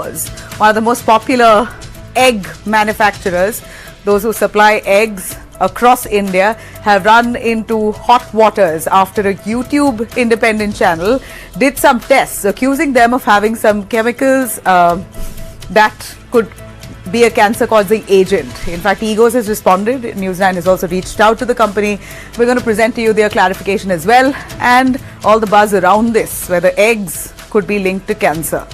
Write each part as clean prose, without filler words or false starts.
Eggoz, one of the most popular egg manufacturers, those who supply eggs across India, have run into hot waters after a YouTube independent channel did some tests accusing them of having some chemicals that could be a cancer-causing agent. In fact, Eggoz has responded. News9 has also reached out to the company. We're going to present to you their clarification as well, and all the buzz around this, whether eggs could be linked to cancer.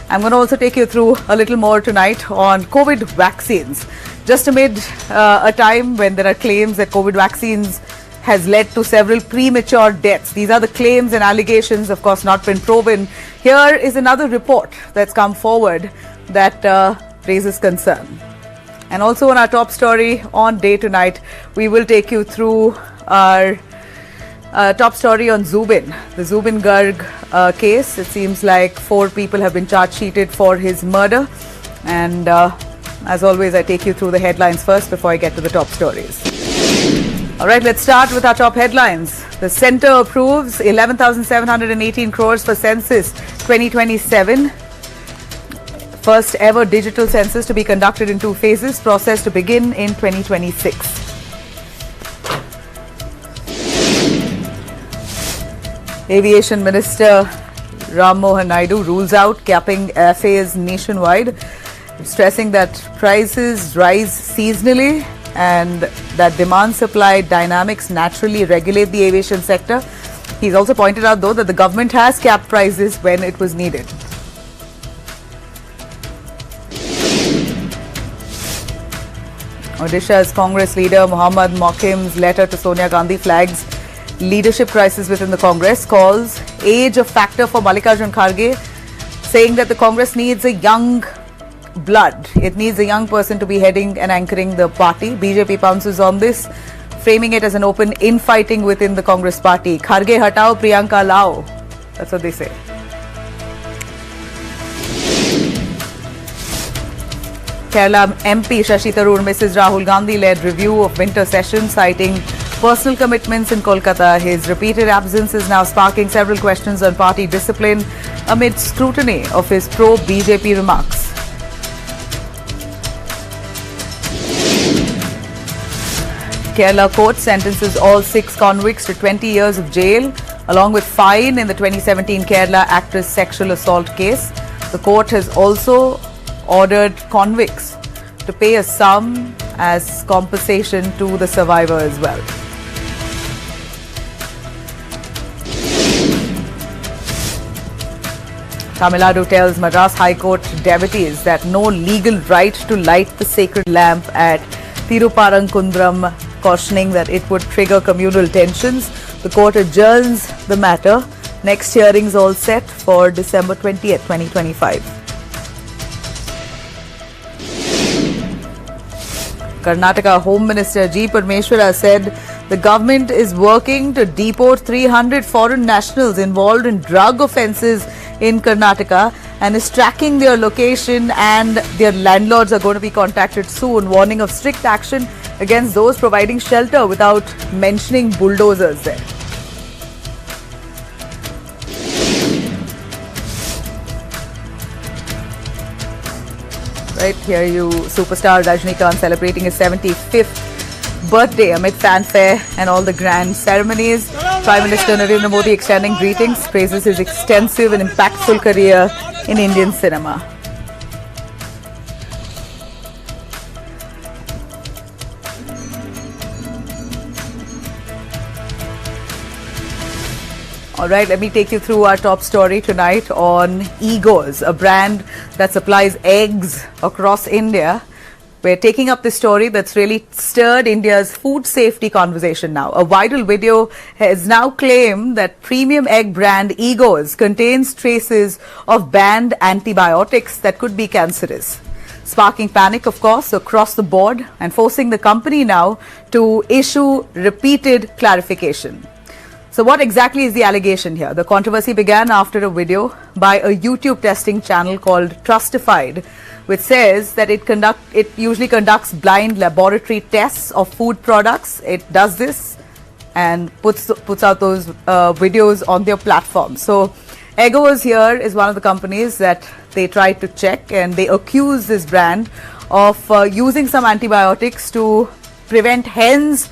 I'm going to also take you through a little more tonight on COVID vaccines. Just amid a time when there are claims that COVID vaccines has led to several premature deaths. These are the claims and allegations, of course, not been proven. Here is another report that's come forward that raises concern. And also on our top story on Day Tonight, we will take you through our top story on Zubeen, the Zubeen Garg case. It seems like 4 people have been charge-sheeted for his murder. And as always, I take you through the headlines first before I get to the top stories. All right, let's start with our top headlines. The centre approves 11,718 crores for census 2027. First ever digital census to be conducted in 2 phases, process to begin in 2026. Aviation Minister Ram Mohan Naidu rules out capping airfares nationwide, stressing that prices rise seasonally and that demand-supply dynamics naturally regulate the aviation sector. He's also pointed out, though, that the government has capped prices when it was needed. Odisha's Congress leader Mohammad Mokim's letter to Sonia Gandhi flags leadership crisis within the Congress, calls age a factor for Mallikarjun Kharge, saying that the Congress needs a young blood. It needs a young person to be heading and anchoring the party. BJP pounces on this, framing it as an open infighting within the Congress party. Kharge hatao, Priyanka lao. That's what they say. Kerala MP Shashi Tharoor misses Rahul Gandhi-led review of winter session, citing personal commitments in Kolkata. His repeated absence is now sparking several questions on party discipline amid scrutiny of his pro-BJP remarks. Kerala court sentences all 6 convicts to 20 years of jail, along with fine in the 2017 Kerala actress sexual assault case. The court has also ordered convicts to pay a sum as compensation to the survivor as well. Tamil Nadu tells Madras High Court devotees that no legal right to light the sacred lamp at Thiruparangundram, cautioning that it would trigger communal tensions. The court adjourns the matter. Next hearings all set for December 20th, 2025. Karnataka Home Minister G. Parmeshwara said the government is working to deport 300 foreign nationals involved in drug offences in Karnataka and is tracking their location, and their landlords are going to be contacted soon, warning of strict action against those providing shelter without mentioning bulldozers there. Right here, you superstar Rajinikanth celebrating his 75th birthday amid fanfare and all the grand ceremonies. Prime Minister Narendra Modi extending greetings, praises his extensive and impactful career in Indian cinema. All right, let me take you through our top story tonight on Eggoz, a brand that supplies eggs across India. We're taking up this story that's really stirred India's food safety conversation now. A viral video has now claimed that premium egg brand Eggoz contains traces of banned antibiotics that could be cancerous, sparking panic, of course, across the board and forcing the company now to issue repeated clarification. So what exactly is the allegation here? The controversy began after a video by a YouTube testing channel called Trustified, which says that it usually conducts blind laboratory tests of food products. It does this and puts out those videos on their platform. So Eggoz here is one of the companies that they tried to check, and they accuse this brand of using some antibiotics to prevent hens.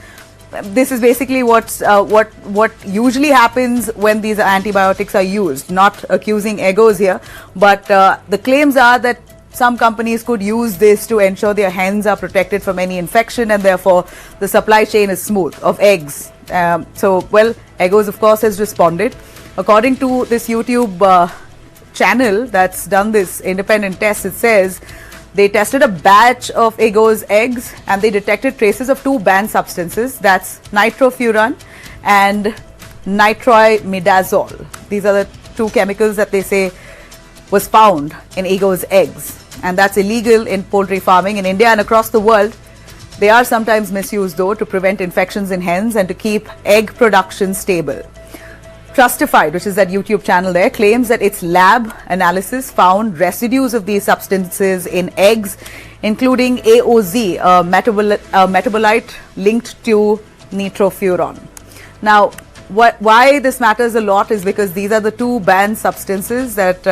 This is basically what usually happens when these antibiotics are used. Not accusing Eggoz here, but the claims are that some companies could use this to ensure their hens are protected from any infection, and therefore the supply chain is smooth of eggs. Well, Eggoz of course has responded. According to this YouTube channel that's done this independent test, it says they tested a batch of Eggoz eggs and they detected traces of two banned substances, that's nitrofuran and nitrimidazole. These are the two chemicals that they say was found in Eggoz eggs, and that's illegal in poultry farming in India and across the world. They are sometimes misused though to prevent infections in hens and to keep egg production stable. Trustified, which is that YouTube channel there, claims that its lab analysis found residues of these substances in eggs, including AOZ, a metabolite linked to nitrofuran. Now, why this matters a lot is because these are the two banned substances that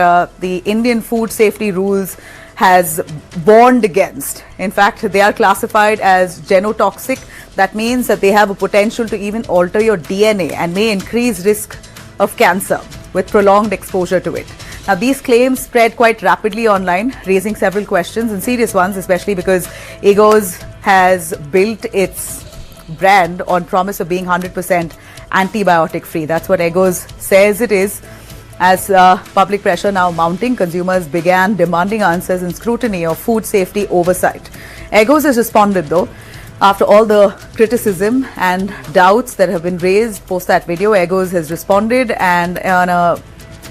the Indian food safety rules has warned against. In fact, they are classified as genotoxic. That means that they have a potential to even alter your DNA and may increase risk of cancer with prolonged exposure to it. Now, these claims spread quite rapidly online, raising several questions and serious ones, especially because Eggoz has built its brand on promise of being 100% antibiotic free. That's what Eggoz says it is. As public pressure now mounting, consumers began demanding answers and scrutiny of food safety oversight. Eggoz has responded though. After all the criticism and doubts that have been raised post that video, Eggoz has responded, and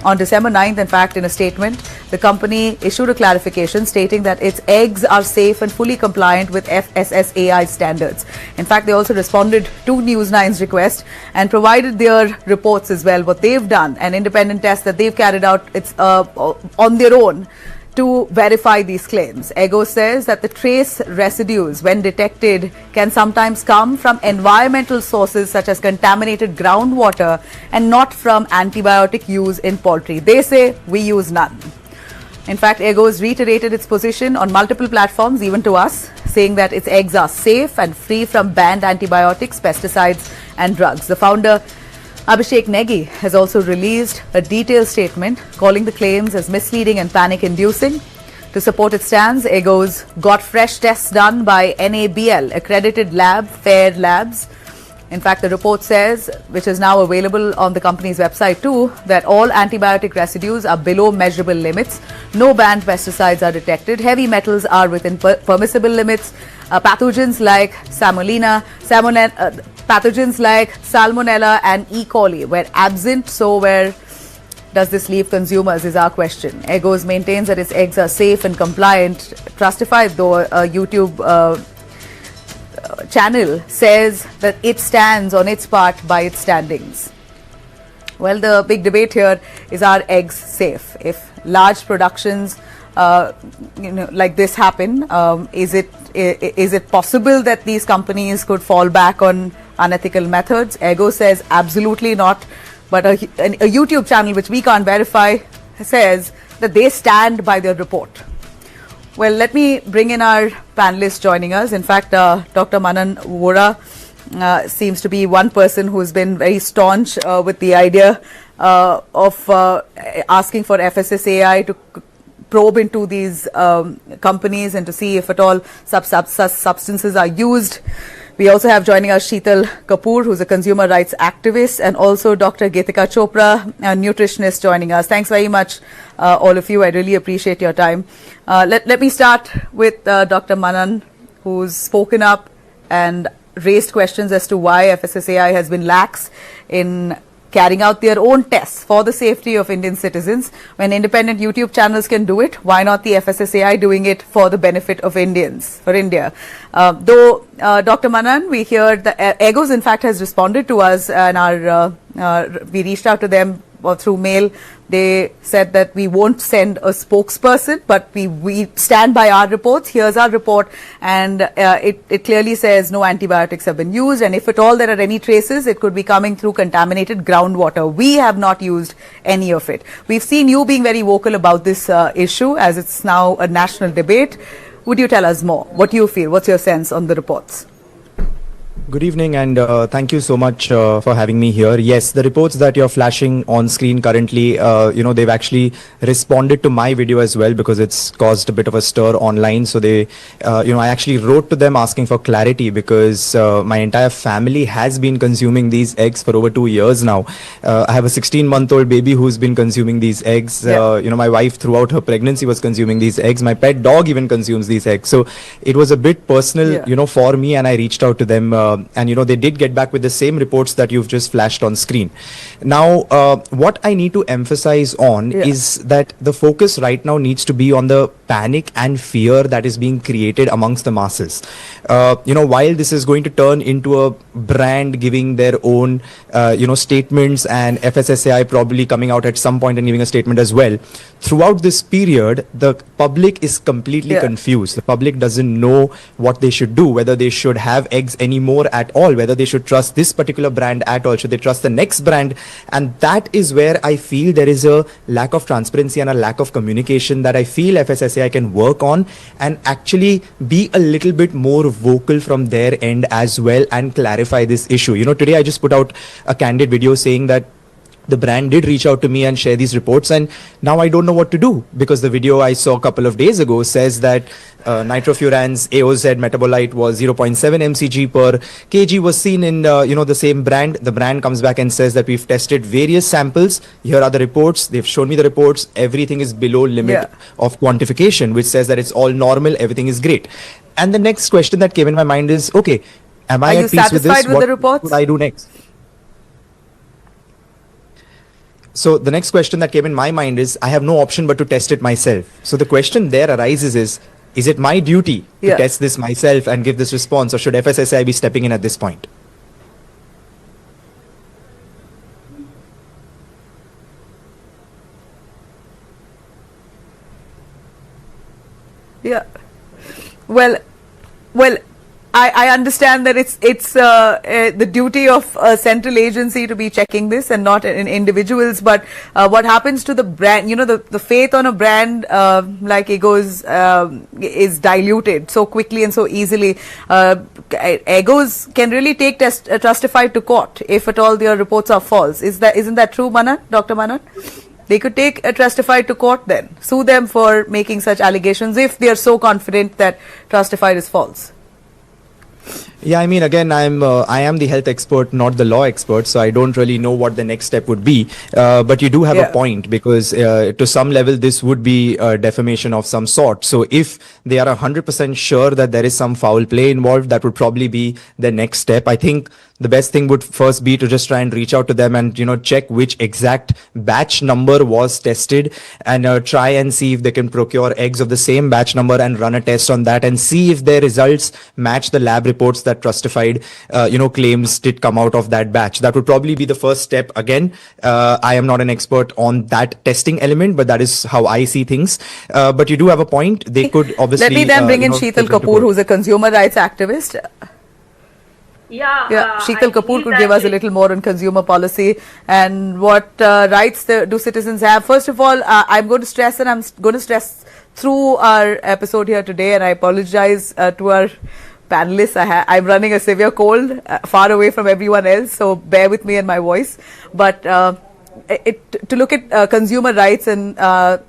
on December 9th, in fact, in a statement, the company issued a clarification stating that its eggs are safe and fully compliant with FSSAI standards. In fact, they also responded to News9's request and provided their reports as well, what they've done, an independent test that they've carried out on their own to verify these claims. Eggoz says that the trace residues, when detected, can sometimes come from environmental sources such as contaminated groundwater and not from antibiotic use in poultry. They say we use none. In fact, Eggoz reiterated its position on multiple platforms, even to us, saying that its eggs are safe and free from banned antibiotics, pesticides and drugs. The founder, Abhishek Negi, has also released a detailed statement calling the claims as misleading and panic-inducing. To support its stance, Eggoz got fresh tests done by NABL, accredited lab, Fair Labs. In fact, the report says, which is now available on the company's website too, that all antibiotic residues are below measurable limits. No banned pesticides are detected. Heavy metals are within permissible limits. Pathogens like Salmonella and E. coli were absent. So where does this leave consumers is our question. Eggoz maintains that its eggs are safe and compliant. Trustified though, a YouTube channel says that it stands on its part by its standings. Well, the big debate here is, are eggs safe? If large productions like this happen, is it possible that these companies could fall back on unethical methods? Eggoz says absolutely not, but a YouTube channel which we can't verify says that they stand by their report. Well, let me bring in our panelists joining us. In fact, Dr. Manan Vora seems to be one person who's been very staunch with the idea of asking for FSSAI to probe into these companies and to see if at all substances are used. We also have joining us Sheetal Kapoor, who's a consumer rights activist, and also Dr. Geetika Chopra, a nutritionist, joining us. Thanks very much, all of you. I really appreciate your time. Let me start with Dr. Manan, who's spoken up and raised questions as to why FSSAI has been lax in carrying out their own tests for the safety of Indian citizens. When independent YouTube channels can do it, why not the FSSAI doing it for the benefit of Indians, for India? Though, Dr. Manan, we hear that Eggoz in fact has responded to us, and we reached out to them through mail. They said that we won't send a spokesperson, but we stand by our reports. Here's our report, and it clearly says no antibiotics have been used, and if at all there are any traces, it could be coming through contaminated groundwater. We have not used any of it. We've seen you being very vocal about this issue, as it's now a national debate. Would you tell us more? What do you feel? What's your sense on the reports? Good evening, and thank you so much for having me here. Yes, the reports that you're flashing on screen currently, they've actually responded to my video as well, because it's caused a bit of a stir online. So they, I actually wrote to them asking for clarity, because my entire family has been consuming these eggs for over 2 years now. I have a 16-month-old baby who's been consuming these eggs. My wife throughout her pregnancy was consuming these eggs. My pet dog even consumes these eggs. So it was a bit personal, for me, and I reached out to them. And they did get back with the same reports that you've just flashed on screen. Now, what I need to emphasize on is that the focus right now needs to be on the panic and fear that is being created amongst the masses. While this is going to turn into a brand giving their own, statements, and FSSAI probably coming out at some point and giving a statement as well, throughout this period, the public is completely confused. The public doesn't know what they should do, whether they should have eggs anymore at all, whether they should trust this particular brand at all, should they trust the next brand. And that is where I feel there is a lack of transparency and a lack of communication that I feel FSSAI can work on and actually be a little bit more vocal from their end as well and clarify this issue. Today I just put out a candid video saying that the brand did reach out to me and share these reports, and now I don't know what to do, because the video I saw a couple of days ago says that nitrofuran's AOZ metabolite was 0.7 mcg per kg was seen in the same brand. The brand comes back and says that we've tested various samples. Here are the reports. They've shown me the reports. Everything is below limit of quantification, which says that it's all normal. Everything is great. And the next question that came in my mind is, okay, am I at peace with this? What would I do next? So the next question that came in my mind is, I have no option but to test it myself. So the question there arises is it my duty to test this myself and give this response, or should FSSAI be stepping in at this point? Yeah. Well, I understand that it's the duty of a central agency to be checking this and not in individuals. But what happens to the brand? The faith on a brand like Eggoz is diluted so quickly and so easily. Eggoz can really take testify to court if at all their reports are false. Isn't that true, Manan? Dr. Manan? They could take a Trustified to court then, sue them for making such allegations if they are so confident that Trustified is false. Yeah, I mean, again, I am the health expert, not the law expert, so I don't really know what the next step would be. But you do have a point, because to some level, this would be defamation of some sort. So if they are 100% sure that there is some foul play involved, that would probably be the next step. I think the best thing would first be to just try and reach out to them and, check which exact batch number was tested, and try and see if they can procure eggs of the same batch number and run a test on that and see if their results match the lab reports that Trustified, claims did come out of that batch. That would probably be the first step. Again, I am not an expert on that testing element, but that is how I see things. But you do have a point. They could obviously... Let me then bring in Sheetal Kapoor, who's a consumer rights activist. Sheetal Kapoor could give us a little more on consumer policy and what rights do citizens have. First of all, I'm going to stress, and I'm going to stress through our episode here today, and I apologize to our panelists. I'm running a severe cold, far away from everyone else, so bear with me and my voice. But to look at consumer rights and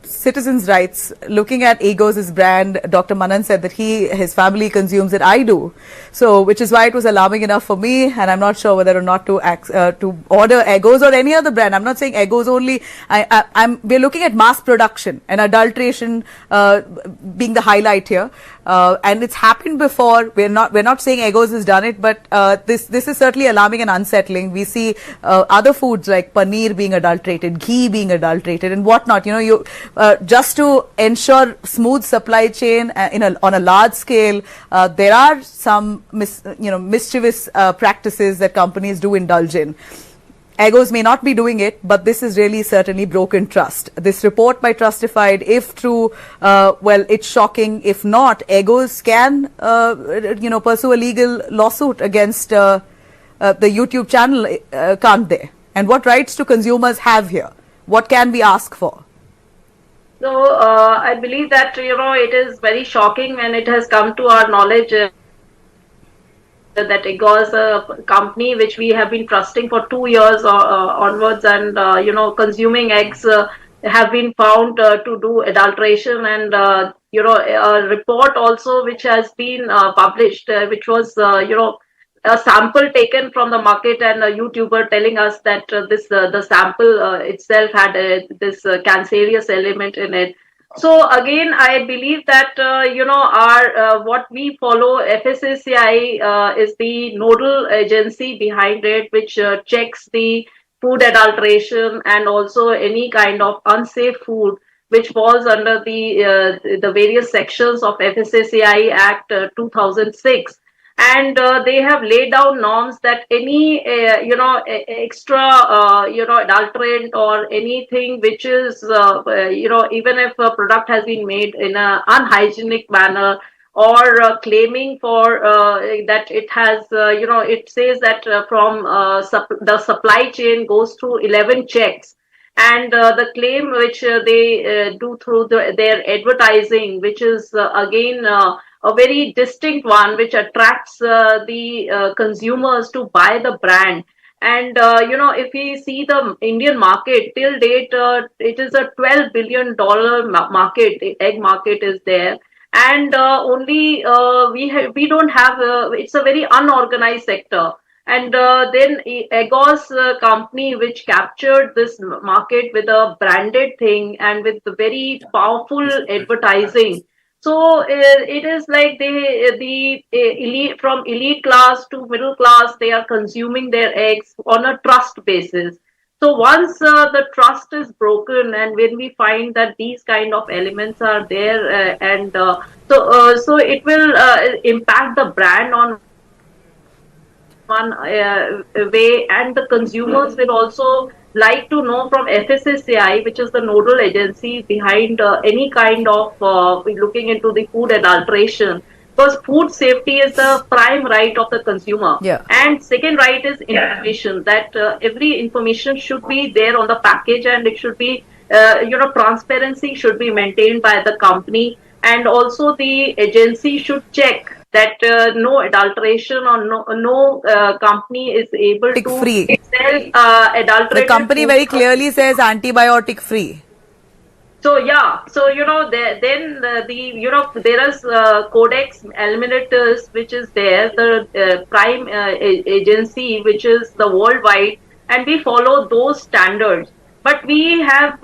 citizens' rights, looking at Eggoz's brand, Dr. Manan said that his family consumes it. I do. So, which is why it was alarming enough for me, and I'm not sure whether or not to order Eggoz or any other brand. I'm not saying Eggoz only. We're looking at mass production and adulteration being the highlight here. And it's happened before. We're not saying Eggoz has done it, but this is certainly alarming and unsettling. We see other foods like paneer being adulterated, ghee being adulterated, and whatnot. Just to ensure smooth supply chain on a large scale, there are some mischievous practices that companies do indulge in. Eggoz may not be doing it, but this is really certainly broken trust. This report by Trustified, if true, well, it's shocking. If not, Eggoz can, pursue a legal lawsuit against the YouTube channel, can't they? And what rights do consumers have here? What can we ask for? So I believe that, it is very shocking when it has come to our knowledge that Eggoz, a company which we have been trusting for 2 years onwards, and consuming eggs have been found to do adulteration, and a report also which has been published, which was a sample taken from the market, and a YouTuber telling us that the sample itself had this cancerous element in it. So again, I believe that our what we follow, FSSAI is the nodal agency behind it, which checks the food adulteration and also any kind of unsafe food which falls under the various sections of FSSAI Act 2006. And they have laid down norms that any extra adulterant or anything which is even if a product has been made in an unhygienic manner, or claiming for that it has it says that from the supply chain goes through 11 checks, and the claim which they do through their advertising, which is again a very distinct one, which attracts the consumers to buy the brand. And if we see the Indian market till date, it is a $12 billion market. The egg market is there, and only we don't have. It's a very unorganized sector. And then Eggoz company, which captured this market with a branded thing and with very powerful advertising. So it is like the elite, from elite class to middle class, they are consuming their eggs on a trust basis. So once the trust is broken, and when we find that these kind of elements are there, and so it will impact the brand on one way, and the consumers will also like to know from FSSAI, which is the nodal agency behind any kind of looking into the food adulteration, because food safety is the prime right of the consumer. Yeah. And second right is information, that every information should be there on the package, and it should be transparency should be maintained by the company, and also the agency should check that no adulteration, or no company is able to free. sell adulterated. The company very clearly says antibiotic free. So yeah, so then there is Codex Alimentarius, which is there, the prime agency, which is the worldwide, and we follow those standards. But we have,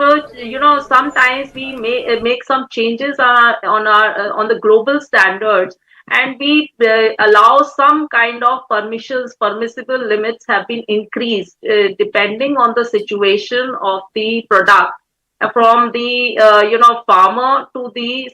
sometimes we may make some changes on the global standards, and we allow some kind of permissible limits have been increased depending on the situation of the product, from the farmer to the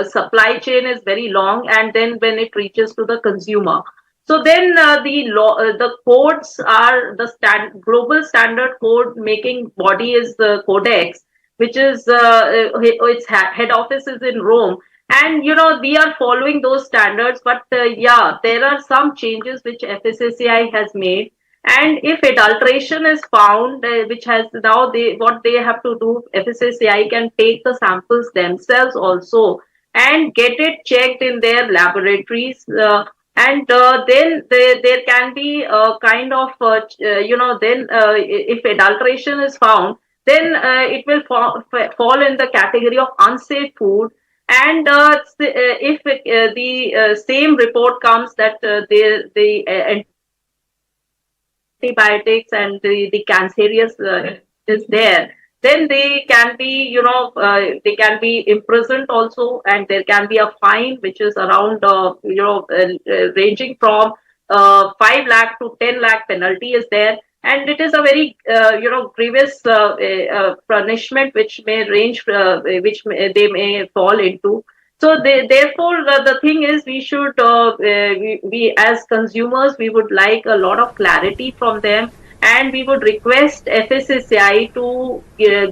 supply chain is very long, and then when it reaches to the consumer. So then the codes are the global standard code making body is the Codex, which is its head office is in Rome. And we are following those standards, but there are some changes which FSSAI has made. And if adulteration is found, which has now what they have to do, FSSAI can take the samples themselves also and get it checked in their laboratories. And then there can be a kind of, then if adulteration is found, then it will fall in the category of unsafe food. And if the same report comes that the antibiotics and the cancerous is there, then they can be, they can be imprisoned also, and there can be a fine which is around, ranging from 5 lakh to 10 lakh penalty is there. And it is a very, grievous punishment which may range, they may fall into. So therefore, the thing is, we should, we as consumers, we would like a lot of clarity from them, and we would request FSSAI to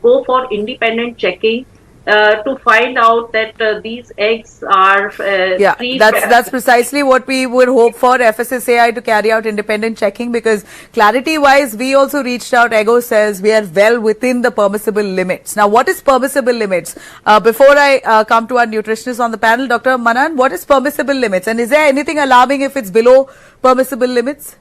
go for independent checking to find out that these eggs are Yeah, free. that's precisely what we would hope for, FSSAI to carry out independent checking, because clarity wise we also reached out. Eggoz says we are well within the permissible limits. Now, what is permissible limits? Before I come to our nutritionist on the panel, Dr. Manan, what is permissible limits, and is there anything alarming if it's below permissible limits?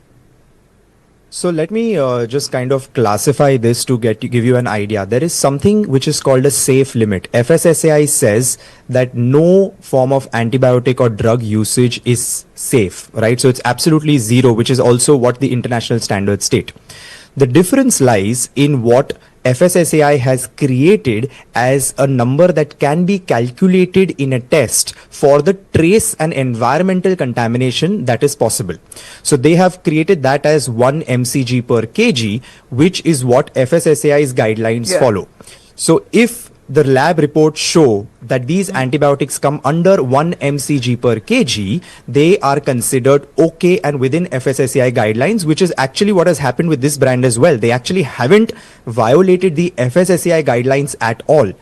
So let me just kind of classify this to give you an idea. There is something which is called a safe limit. FSSAI says that no form of antibiotic or drug usage is safe, right? So it's absolutely zero, which is also what the international standards state. The difference lies in what FSSAI has created as a number that can be calculated in a test for the trace and environmental contamination that is possible. So they have created that as 1 mcg per kg, which is what FSSAI's guidelines follow. So if the lab reports show that these antibiotics come under 1 mcg per kg, they are considered okay and within FSSAI guidelines, which is actually what has happened with this brand as well. They actually haven't violated the FSSAI guidelines at all.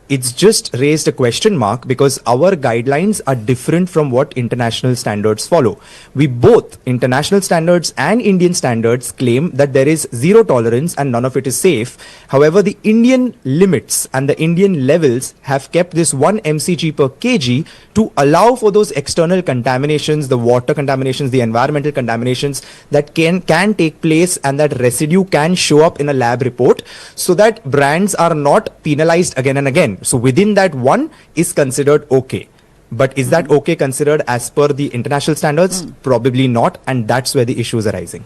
It's just raised a question mark because our guidelines are different from what international standards follow. We both, international standards and Indian standards, claim that there is zero tolerance and none of it is safe. However, the Indian limits and the Indian levels have kept this 1 mcg per kg to allow for those external contaminations, the water contaminations, the environmental contaminations that can take place, and that residue can show up in a lab report, so that brands are not penalized again and again. So within that 1 is considered okay. But is that okay considered as per the international standards? Probably not. And that's where the issue is arising.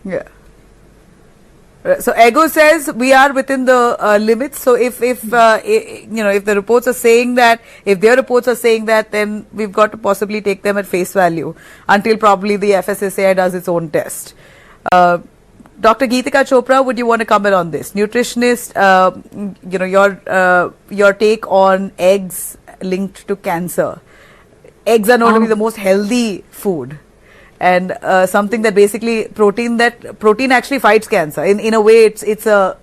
Yeah. So Eggoz says we are within the limits. So if the reports are saying that, if their reports are saying that, then we've got to possibly take them at face value until probably the FSSAI does its own test. Dr. Geetika Chopra, would you want to comment on this? Nutritionist, your take on eggs linked to cancer. Eggs are known to be the most healthy food, and something that basically protein actually fights cancer. In a way, it's a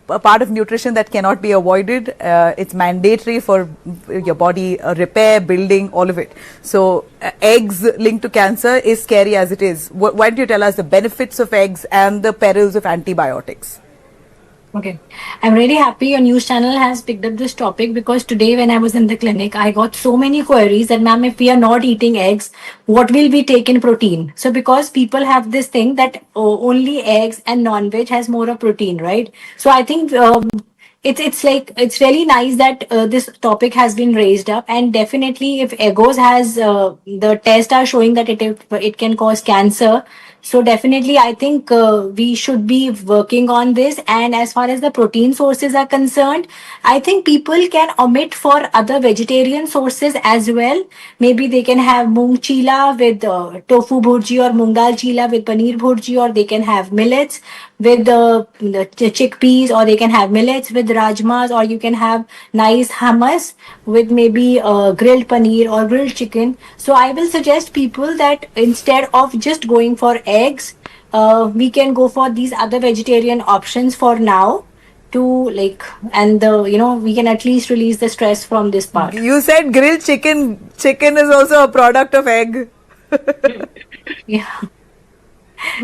part of nutrition that cannot be avoided. It's mandatory for your body repair, building, all of it. So eggs linked to cancer is scary as it is. Why don't you tell us the benefits of eggs and the perils of antibiotics? Okay. I'm really happy your news channel has picked up this topic, because today when I was in the clinic, I got so many queries that, ma'am, if we are not eating eggs, what will we take in protein? So because people have this thing that only eggs and non-veg has more of protein, right? So I think it's really nice that this topic has been raised up, and definitely if Eggoz has the tests are showing that it can cause cancer. So definitely, I think we should be working on this. And as far as the protein sources are concerned, I think people can omit for other vegetarian sources as well. Maybe they can have moong chila with tofu bhurji, or moong dal chila with paneer bhurji, or they can have millets with the chickpeas, or they can have millets with rajmas, or you can have nice hummus with maybe grilled paneer or grilled chicken. So I will suggest people that instead of just going for eggs, we can go for these other vegetarian options for now, to we can at least release the stress from this part. You said grilled chicken. Chicken is also a product of egg. Yeah.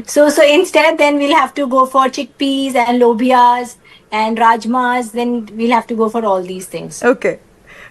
So instead, then we'll have to go for chickpeas and lobias and rajmas. Then we'll have to go for all these things. Okay.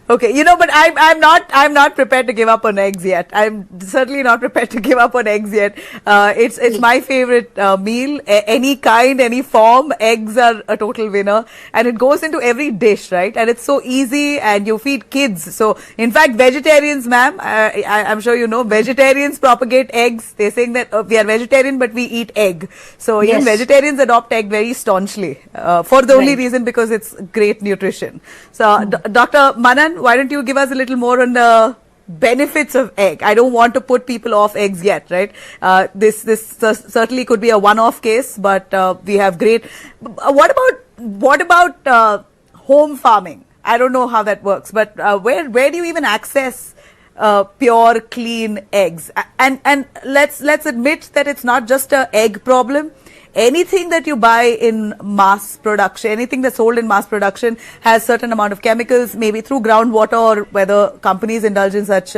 But I'm not prepared to give up on eggs yet. I'm certainly not prepared to give up on eggs yet. It's my favorite meal. Any kind, any form, eggs are a total winner, and it goes into every dish, right? And it's so easy, and you feed kids. So in fact, vegetarians, ma'am, I'm sure you know, vegetarians propagate eggs. They're saying that we are vegetarian, but we eat egg. So even vegetarians adopt egg very staunchly for the only reason because it's great nutrition. So Dr. Manan, why don't you give us a little more on the benefits of egg? I don't want to put people off eggs yet, right? This certainly could be a one-off case, but we have great. What about home farming? I don't know how that works, but where do you even access pure, clean eggs. And let's admit that it's not just a egg problem. Anything that you buy in mass production, anything that's sold in mass production has certain amount of chemicals, maybe through groundwater or whether companies indulge in such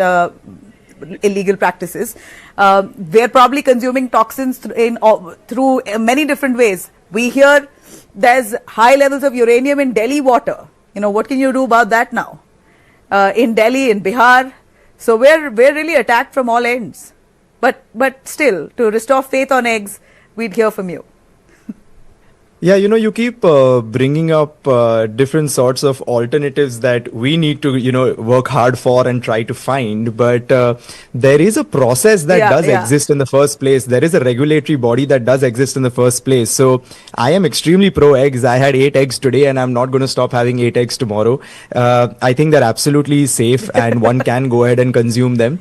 illegal practices. We're probably consuming toxins through many different ways. We hear there's high levels of uranium in Delhi water. What can you do about that now? In Delhi, in Bihar. So we're really attacked from all ends. But still, to restore faith on eggs, we'd hear from you. Yeah, you keep bringing up different sorts of alternatives that we need to, work hard for and try to find. But there is a process that does exist in the first place. There is a regulatory body that does exist in the first place. So I am extremely pro eggs. I had 8 eggs today and I'm not going to stop having 8 eggs tomorrow. I think they're absolutely safe and one can go ahead and consume them.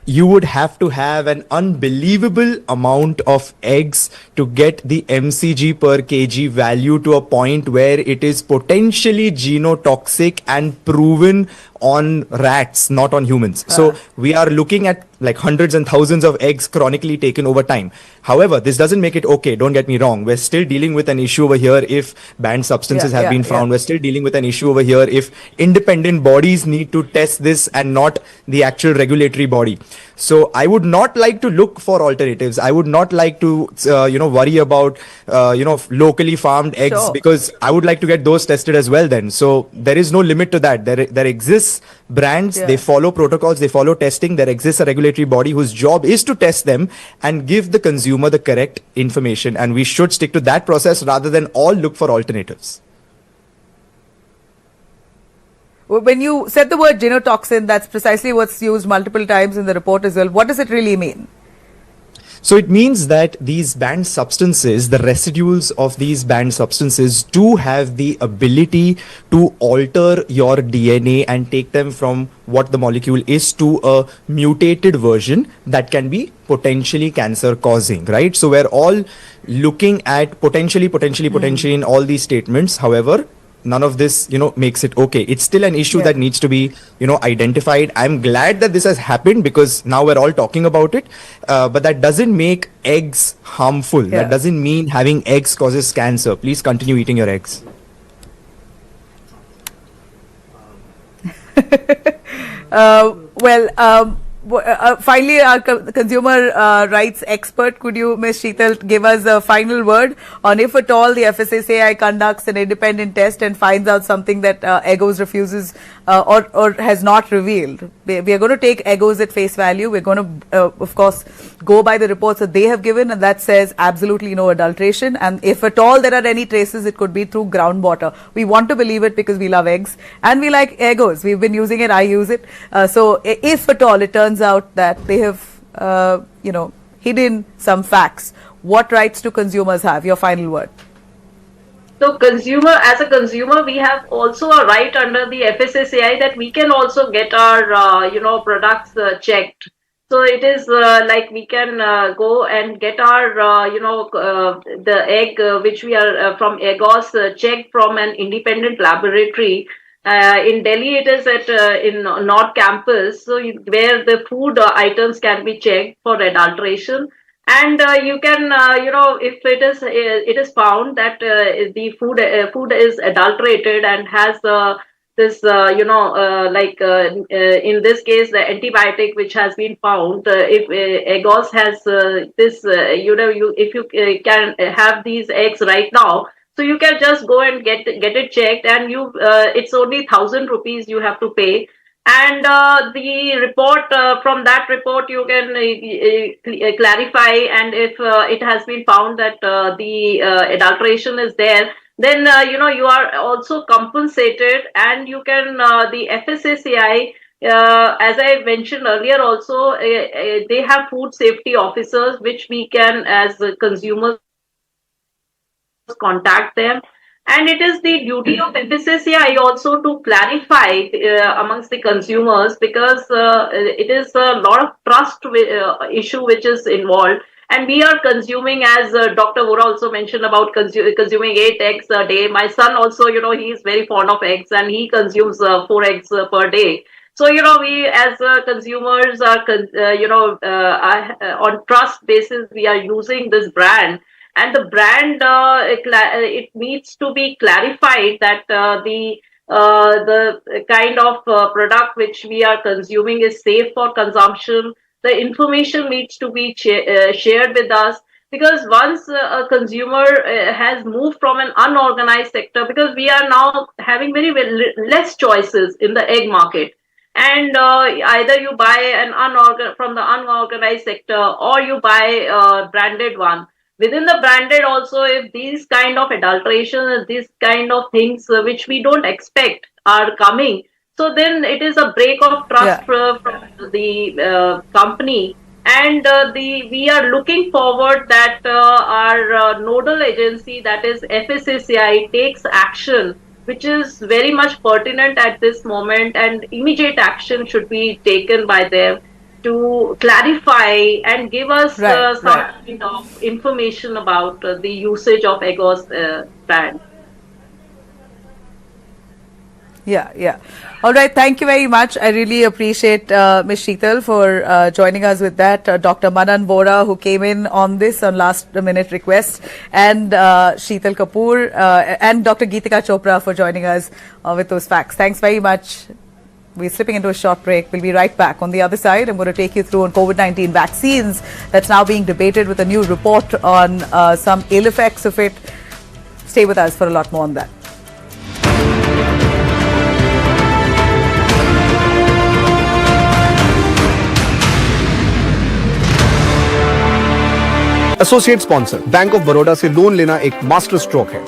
You would have to have an unbelievable amount of eggs to get the mcg per kg value to a point where it is potentially genotoxic and proven on rats, not on humans. So we are looking at like hundreds and thousands of eggs chronically taken over time. However, this doesn't make it okay. Don't get me wrong. We're still dealing with an issue over here if banned substances have been found. We're still dealing with an issue over here if independent bodies need to test this and not the actual regulatory body. So I would not like to look for alternatives. I would not like to, worry about, locally farmed eggs because I would like to get those tested as well then. So there is no limit to that. There exists brands, they follow protocols, they follow testing. There exists a regulatory body whose job is to test them and give the consumer the correct information. And we should stick to that process rather than all look for alternatives. When you said the word genotoxin, that's precisely what's used multiple times in the report as well. What does it really mean? So it means that these banned substances, the residuals of these banned substances do have the ability to alter your DNA and take them from what the molecule is to a mutated version that can be potentially cancer causing, right? So we're all looking at potentially in all these statements. However, none of this, makes it okay. It's still an issue that needs to be, identified. I'm glad that this has happened because now we're all talking about it. But that doesn't make eggs harmful. That doesn't mean having eggs causes cancer. Please continue eating your eggs. Finally, our consumer rights expert, could you, Ms. Sheetal, give us a final word on if at all the FSSAI conducts an independent test and finds out something that Eggoz refuses or has not revealed? We are going to take Eggoz at face value. We're going to, of course, go by the reports that they have given, and that says absolutely no adulteration. And if at all there are any traces, it could be through groundwater. We want to believe it because we love eggs and we like Eggoz. We've been using it. I use it. So if at all it turns out that they have, hidden some facts, what rights do consumers have? Your final word. So as a consumer, we have also a right under the FSSAI that we can also get our, products checked. So it is like we can go and get our, the egg which we are from Eggoz checked from an independent laboratory. In Delhi, it is at in North Campus, so where the food items can be checked for adulteration. And you can, if it is found that the food is adulterated and has this, in this case, the antibiotic which has been found. If Eggoz has this, if you can have these eggs right now, so you can just go and get it checked, and it's only 1,000 rupees you have to pay. And the report, from that report, you can clarify, and if it has been found that the adulteration is there, then, you are also compensated, and you can, the FSSAI, as I mentioned earlier also, they have food safety officers, which we can, as consumers, contact them. And it is the duty of FSSAI also to clarify amongst the consumers, because it is a lot of trust issue which is involved. And we are consuming, as Dr. Vora also mentioned about consuming 8 eggs a day. My son also, he is very fond of eggs, and he consumes 4 eggs per day. So, we as consumers are, on trust basis, we are using this brand. And the brand, it needs to be clarified that the kind of product which we are consuming is safe for consumption. The information needs to be shared with us, because once a consumer has moved from an unorganized sector, because we are now having less choices in the egg market, and either you buy from the unorganized sector, or you buy a branded one. Within the branded also, if these kind of adulteration, these kind of things which we don't expect are coming, so then it is a break of trust from the company. And we are looking forward that our nodal agency, that is FSSAI, takes action, which is very much pertinent at this moment, and immediate action should be taken by them to clarify and give us some kind of information about the usage of Eggoz brand. Yeah. All right. Thank you very much. I really appreciate Ms. Sheetal for joining us with that. Dr. Manan Vora, who came in on this on last minute request, and Sheetal Kapoor and Dr. Geetika Chopra for joining us with those facts. Thanks very much. We're slipping into a short break. We'll be right back. On the other side, I'm going to take you through on COVID-19 vaccines that's now being debated with a new report on some ill effects of it. Stay with us for a lot more on that. Associate sponsor bank of Baroda से loan लेना एक master stroke है।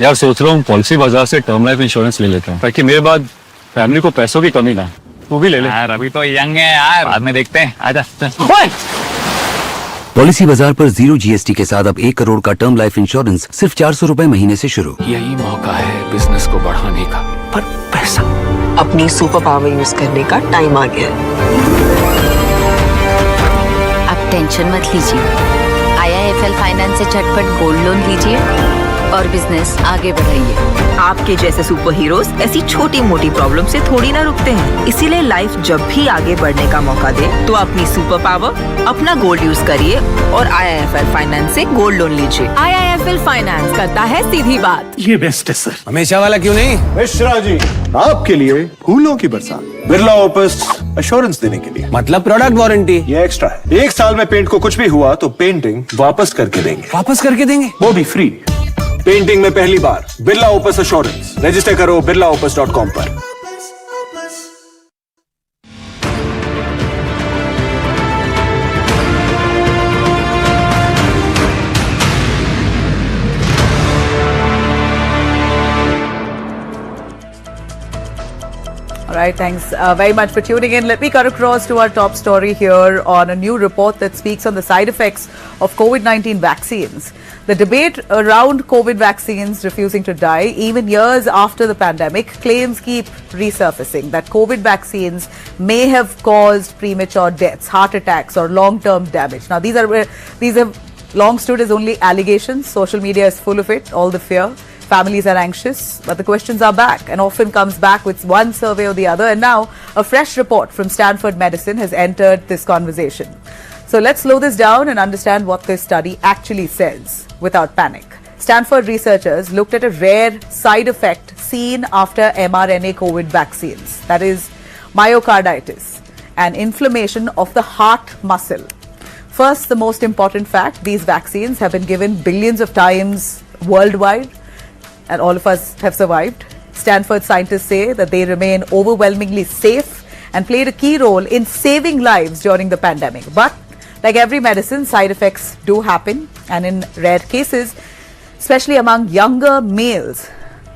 यार सोच रहा हूँ policy बाजार से टर्म लाइफ इंश्योरेंस ले लेता हूँ, ताकि मेरे बाद फैमिली को पैसों की कमी ना। तू भी ले ले यार, अभी तो यंग है यार, बाद में देखते हैं। आजा। पॉलिसी बाजार पर 0 GST के साथ अब 1 करोड़ का टर्म लाइफ इंश्योरेंस सिर्फ 400 रुपए महीने से शुरू। यही मौका है बिजनेस को बढ़ाने का, पर पैसा। अपनी सुपर पावर यूज करने का टाइम आ गया है। अब टेंशन मत लीजिए, IIFL फाइनेंस से झटपट गोल्ड लोन लीजिए और बिजनेस आगे बढ़ाइए। आपके जैसे सुपर हीरोज ऐसी छोटी मोटी प्रॉब्लम से थोड़ी ना रुकते हैं, इसीलिए लाइफ जब भी आगे बढ़ने का मौका दे तो अपनी सुपर पावर, अपना गोल्ड यूज करिए और IIFL फाइनेंस से गोल्ड लोन लीजिए। IIFL फाइनेंस करता है सीधी बात। ये बेस्ट है सर। हमेशा वाला क्यों नहीं? मिश्रा जी, आपके लिए फूलों की बरसात, बिरला ओपस एश्योरेंस देने के लिए। मतलब प्रोडक्ट वारंटी ये एक्स्ट्रा है। 1 साल में पेंट को कुछ भी हुआ तो पेंटिंग वापस करके देंगे। वापस करके देंगे? वो भी फ्री। पेंटिंग में पहली बार बिरला ओपस एश्योरेंस। रजिस्टर करो birlaopus.com पर। All right, thanks very much for tuning in. Let me cut across to our top story here on a new report that speaks on the side effects of COVID-19 vaccines. The debate around COVID vaccines refusing to die, even years after the pandemic, claims keep resurfacing that COVID vaccines may have caused premature deaths, heart attacks, or long-term damage. Now, these have long stood as only allegations. Social media is full of it, all the fear. Families are anxious, but the questions are back and often comes back with one survey or the other. And now a fresh report from Stanford Medicine has entered this conversation. So let's slow this down and understand what this study actually says without panic. Stanford researchers looked at a rare side effect seen after mRNA COVID vaccines, that is myocarditis, an inflammation of the heart muscle. First, the most important fact, these vaccines have been given billions of times worldwide, and all of us have survived. Stanford scientists say that they remain overwhelmingly safe and played a key role in saving lives during the pandemic. But like every medicine, side effects do happen, and in rare cases, especially among younger males,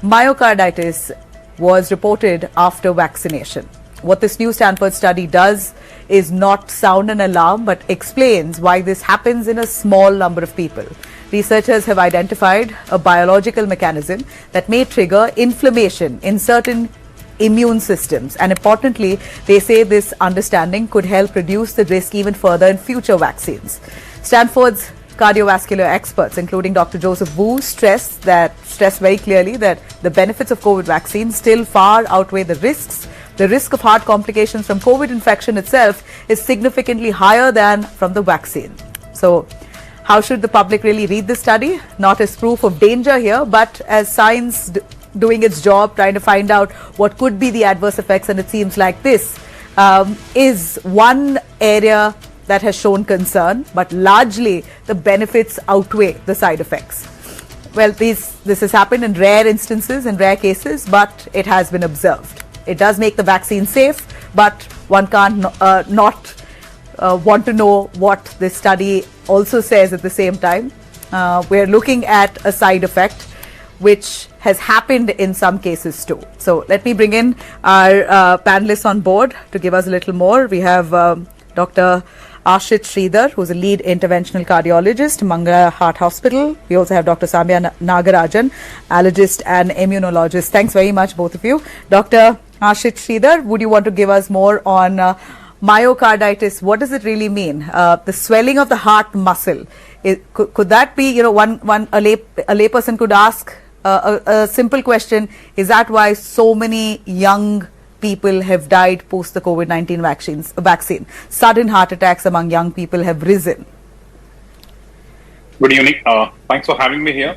myocarditis was reported after vaccination. What this new Stanford study does is not sound an alarm, but explains why this happens in a small number of people. Researchers have identified a biological mechanism that may trigger inflammation in certain immune systems. And importantly, they say this understanding could help reduce the risk even further in future vaccines. Stanford's cardiovascular experts, including Dr. Joseph Wu, stress very clearly that the benefits of COVID vaccine still far outweigh the risks. The risk of heart complications from COVID infection itself is significantly higher than from the vaccine. So, how should the public really read this study? Not as proof of danger here, but as science doing its job, trying to find out what could be the adverse effects. And it seems like this is one area that has shown concern, but largely the benefits outweigh the side effects. Well, this has happened in rare instances, in rare cases, but it has been observed. It does make the vaccine safe, but one can't not want to know what this study also says at the same time. We're looking at a side effect which has happened in some cases too. So let me bring in our panelists on board to give us a little more. We have Dr. Ashit Sridhar, who's a lead interventional cardiologist, Mangala Heart Hospital. We also have Dr. Samya Nagarajan, allergist and immunologist. Thanks very much, both of you. Dr. Ashit Sridhar, would you want to give us more on myocarditis? What does it really mean? The swelling of the heart muscle. Could that be, a layperson could ask a simple question, is that why so many young people have died post the COVID-19 vaccine? Sudden heart attacks among young people have risen. Good evening. Thanks for having me here.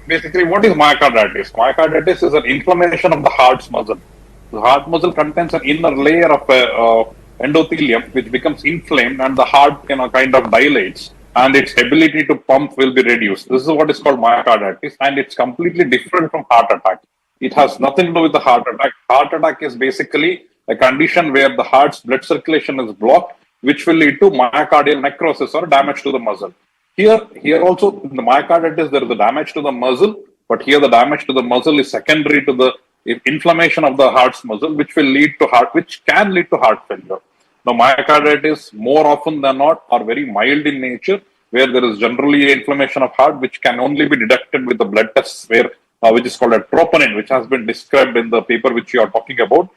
Basically, what is myocarditis? Myocarditis is an inflammation of the heart's muscle. The heart muscle contains an inner layer of endothelium which becomes inflamed, and the heart kind of dilates, and its ability to pump will be reduced. This is what is called myocarditis, and it's completely different from heart attack. It has nothing to do with the heart attack. Heart attack is basically a condition where the heart's blood circulation is blocked, which will lead to myocardial necrosis or damage to the muscle. Here also in the myocarditis there is a damage to the muscle, but here the damage to the muscle is secondary to the inflammation of the heart's muscle, which can lead to heart failure. Now, myocarditis more often than not are very mild in nature, where there is generally inflammation of heart, which can only be detected with the blood tests, which is called a troponin, which has been described in the paper which you are talking about,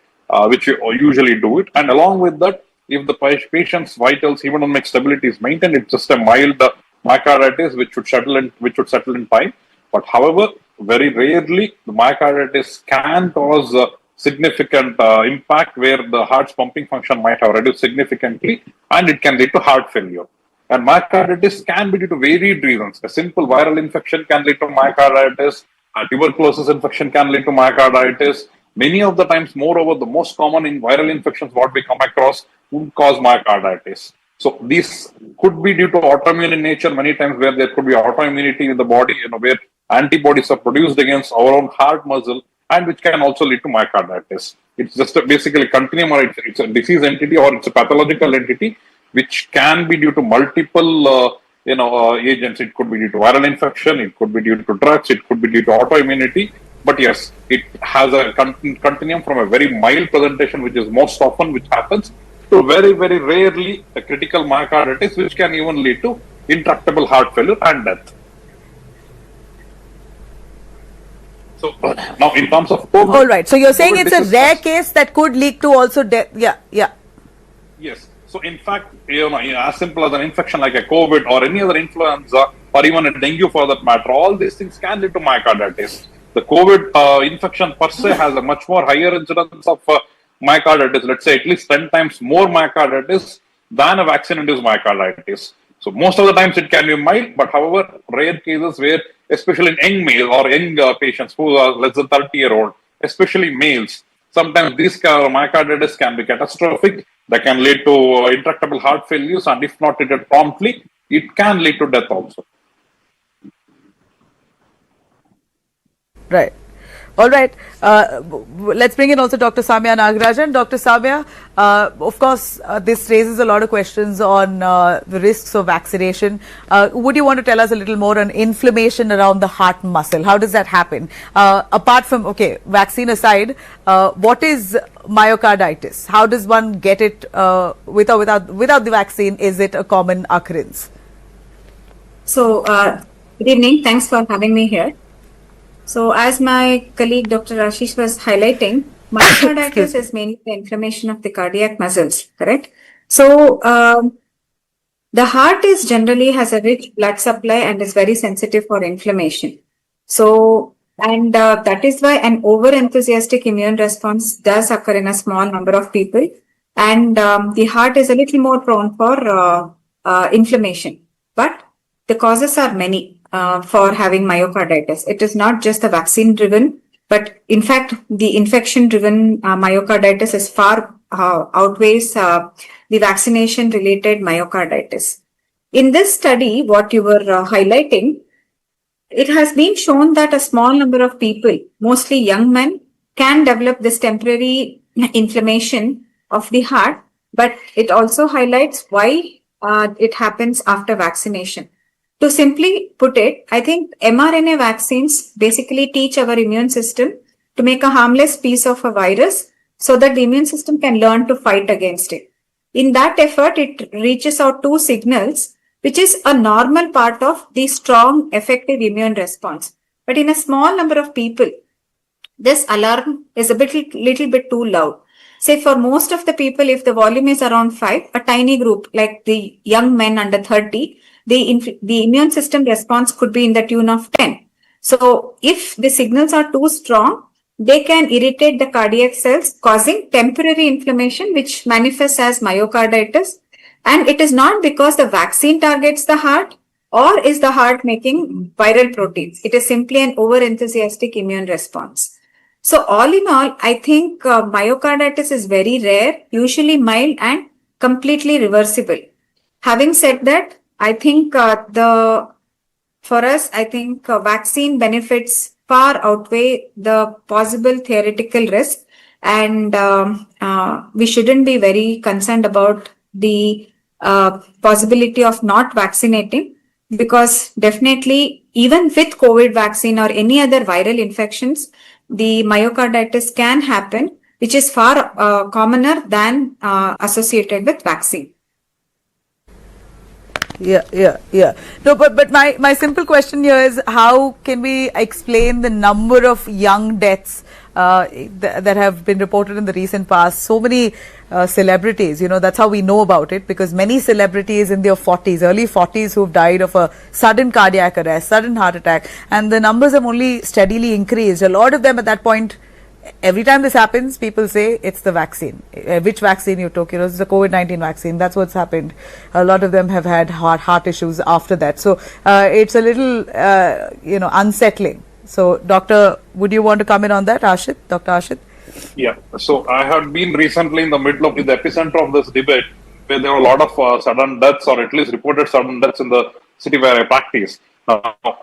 which you usually do it. And along with that, if the patient's vitals, hemodynamic stability is maintained, it's just a mild myocarditis which should settle in time. But however, very rarely the myocarditis can cause significant impact where the heart's pumping function might have reduced significantly, and it can lead to heart failure. And myocarditis can be due to varied reasons. A simple viral infection can lead to myocarditis. A tuberculosis infection can lead to myocarditis. Many of the times, moreover, the most common in viral infections what we come across would cause myocarditis. So these could be due to autoimmune in nature many times, where there could be autoimmunity in the body, where antibodies are produced against our own heart muscle, and which can also lead to myocarditis. It's just basically a continuum, or it's a disease entity, or it's a pathological entity, which can be due to multiple agents. It could be due to viral infection, it could be due to drugs, it could be due to autoimmunity. But yes, it has a continuum from a very mild presentation, which is most often which happens, to very, very rarely a critical myocarditis, which can even lead to intractable heart failure and death. So now, in terms of COVID, all right. So you're saying it's a rare case that could lead to also death. Yeah. Yes. So in fact, as simple as an infection like a COVID or any other influenza, or even a dengue for that matter, all these things can lead to myocarditis. The COVID infection per se has a much more higher incidence of myocarditis, let's say at least 10 times more myocarditis than a vaccine-induced myocarditis. So most of the times it can be mild, but however, rare cases where, especially in young male or young patients who are less than 30-year-old, especially males, sometimes these myocarditis can be catastrophic. That can lead to intractable heart failures, and if not treated promptly, it can lead to death also. Right. All right. Let's bring in also Dr. Samya Nagarajan. Dr. Samya, of course, this raises a lot of questions on the risks of vaccination. Would you want to tell us a little more on inflammation around the heart muscle? How does that happen? Apart from, vaccine aside, what is myocarditis? How does one get it without the vaccine? Is it a common occurrence? So, good evening. Thanks for having me here. So, as my colleague Dr. Ashish was highlighting, myocarditis is mainly the inflammation of the cardiac muscles, correct? So, The heart is generally has a rich blood supply and is very sensitive for inflammation. So, and that is why an over-enthusiastic immune response does occur in a small number of people. And the heart is a little more prone for inflammation. But the causes are many for having myocarditis. It is not just the vaccine-driven, but in fact, the infection-driven myocarditis is far outweighs the vaccination-related myocarditis. In this study, what you were highlighting, it has been shown that a small number of people, mostly young men, can develop this temporary inflammation of the heart, but it also highlights why it happens after vaccination. To simply put it, I think mRNA vaccines basically teach our immune system to make a harmless piece of a virus so that the immune system can learn to fight against it. In that effort, it reaches out two signals, which is a normal part of the strong, effective immune response. But in a small number of people, this alarm is a little bit too loud. Say for most of the people, if the volume is around 5, a tiny group like the young men under 30, the immune system response could be in the tune of 10. So if the signals are too strong, they can irritate the cardiac cells, causing temporary inflammation, which manifests as myocarditis. And it is not because the vaccine targets the heart or is the heart making viral proteins. It is simply an over-enthusiastic immune response. So all in all, I think myocarditis is very rare, usually mild and completely reversible. Having said that, I think vaccine benefits far outweigh the possible theoretical risk, and we shouldn't be very concerned about the possibility of not vaccinating, because definitely even with COVID vaccine or any other viral infections, the myocarditis can happen, which is far commoner than associated with vaccine. Yeah. No, but my simple question here is, how can we explain the number of young deaths that have been reported in the recent past? So many celebrities, that's how we know about it, because many celebrities in their 40s, early 40s, who've died of a sudden cardiac arrest, sudden heart attack, and the numbers have only steadily increased. A lot of them at that point, every time this happens, people say it's the vaccine. Which vaccine you took? It's the COVID-19 vaccine. That's what's happened. A lot of them have had heart issues after that. So it's a little, unsettling. So, Doctor, would you want to comment on that, Ashit? Dr. Ashit? Yeah. So I had been recently in the epicenter of this debate, where there were a lot of sudden deaths, or at least reported sudden deaths in the city where I practice.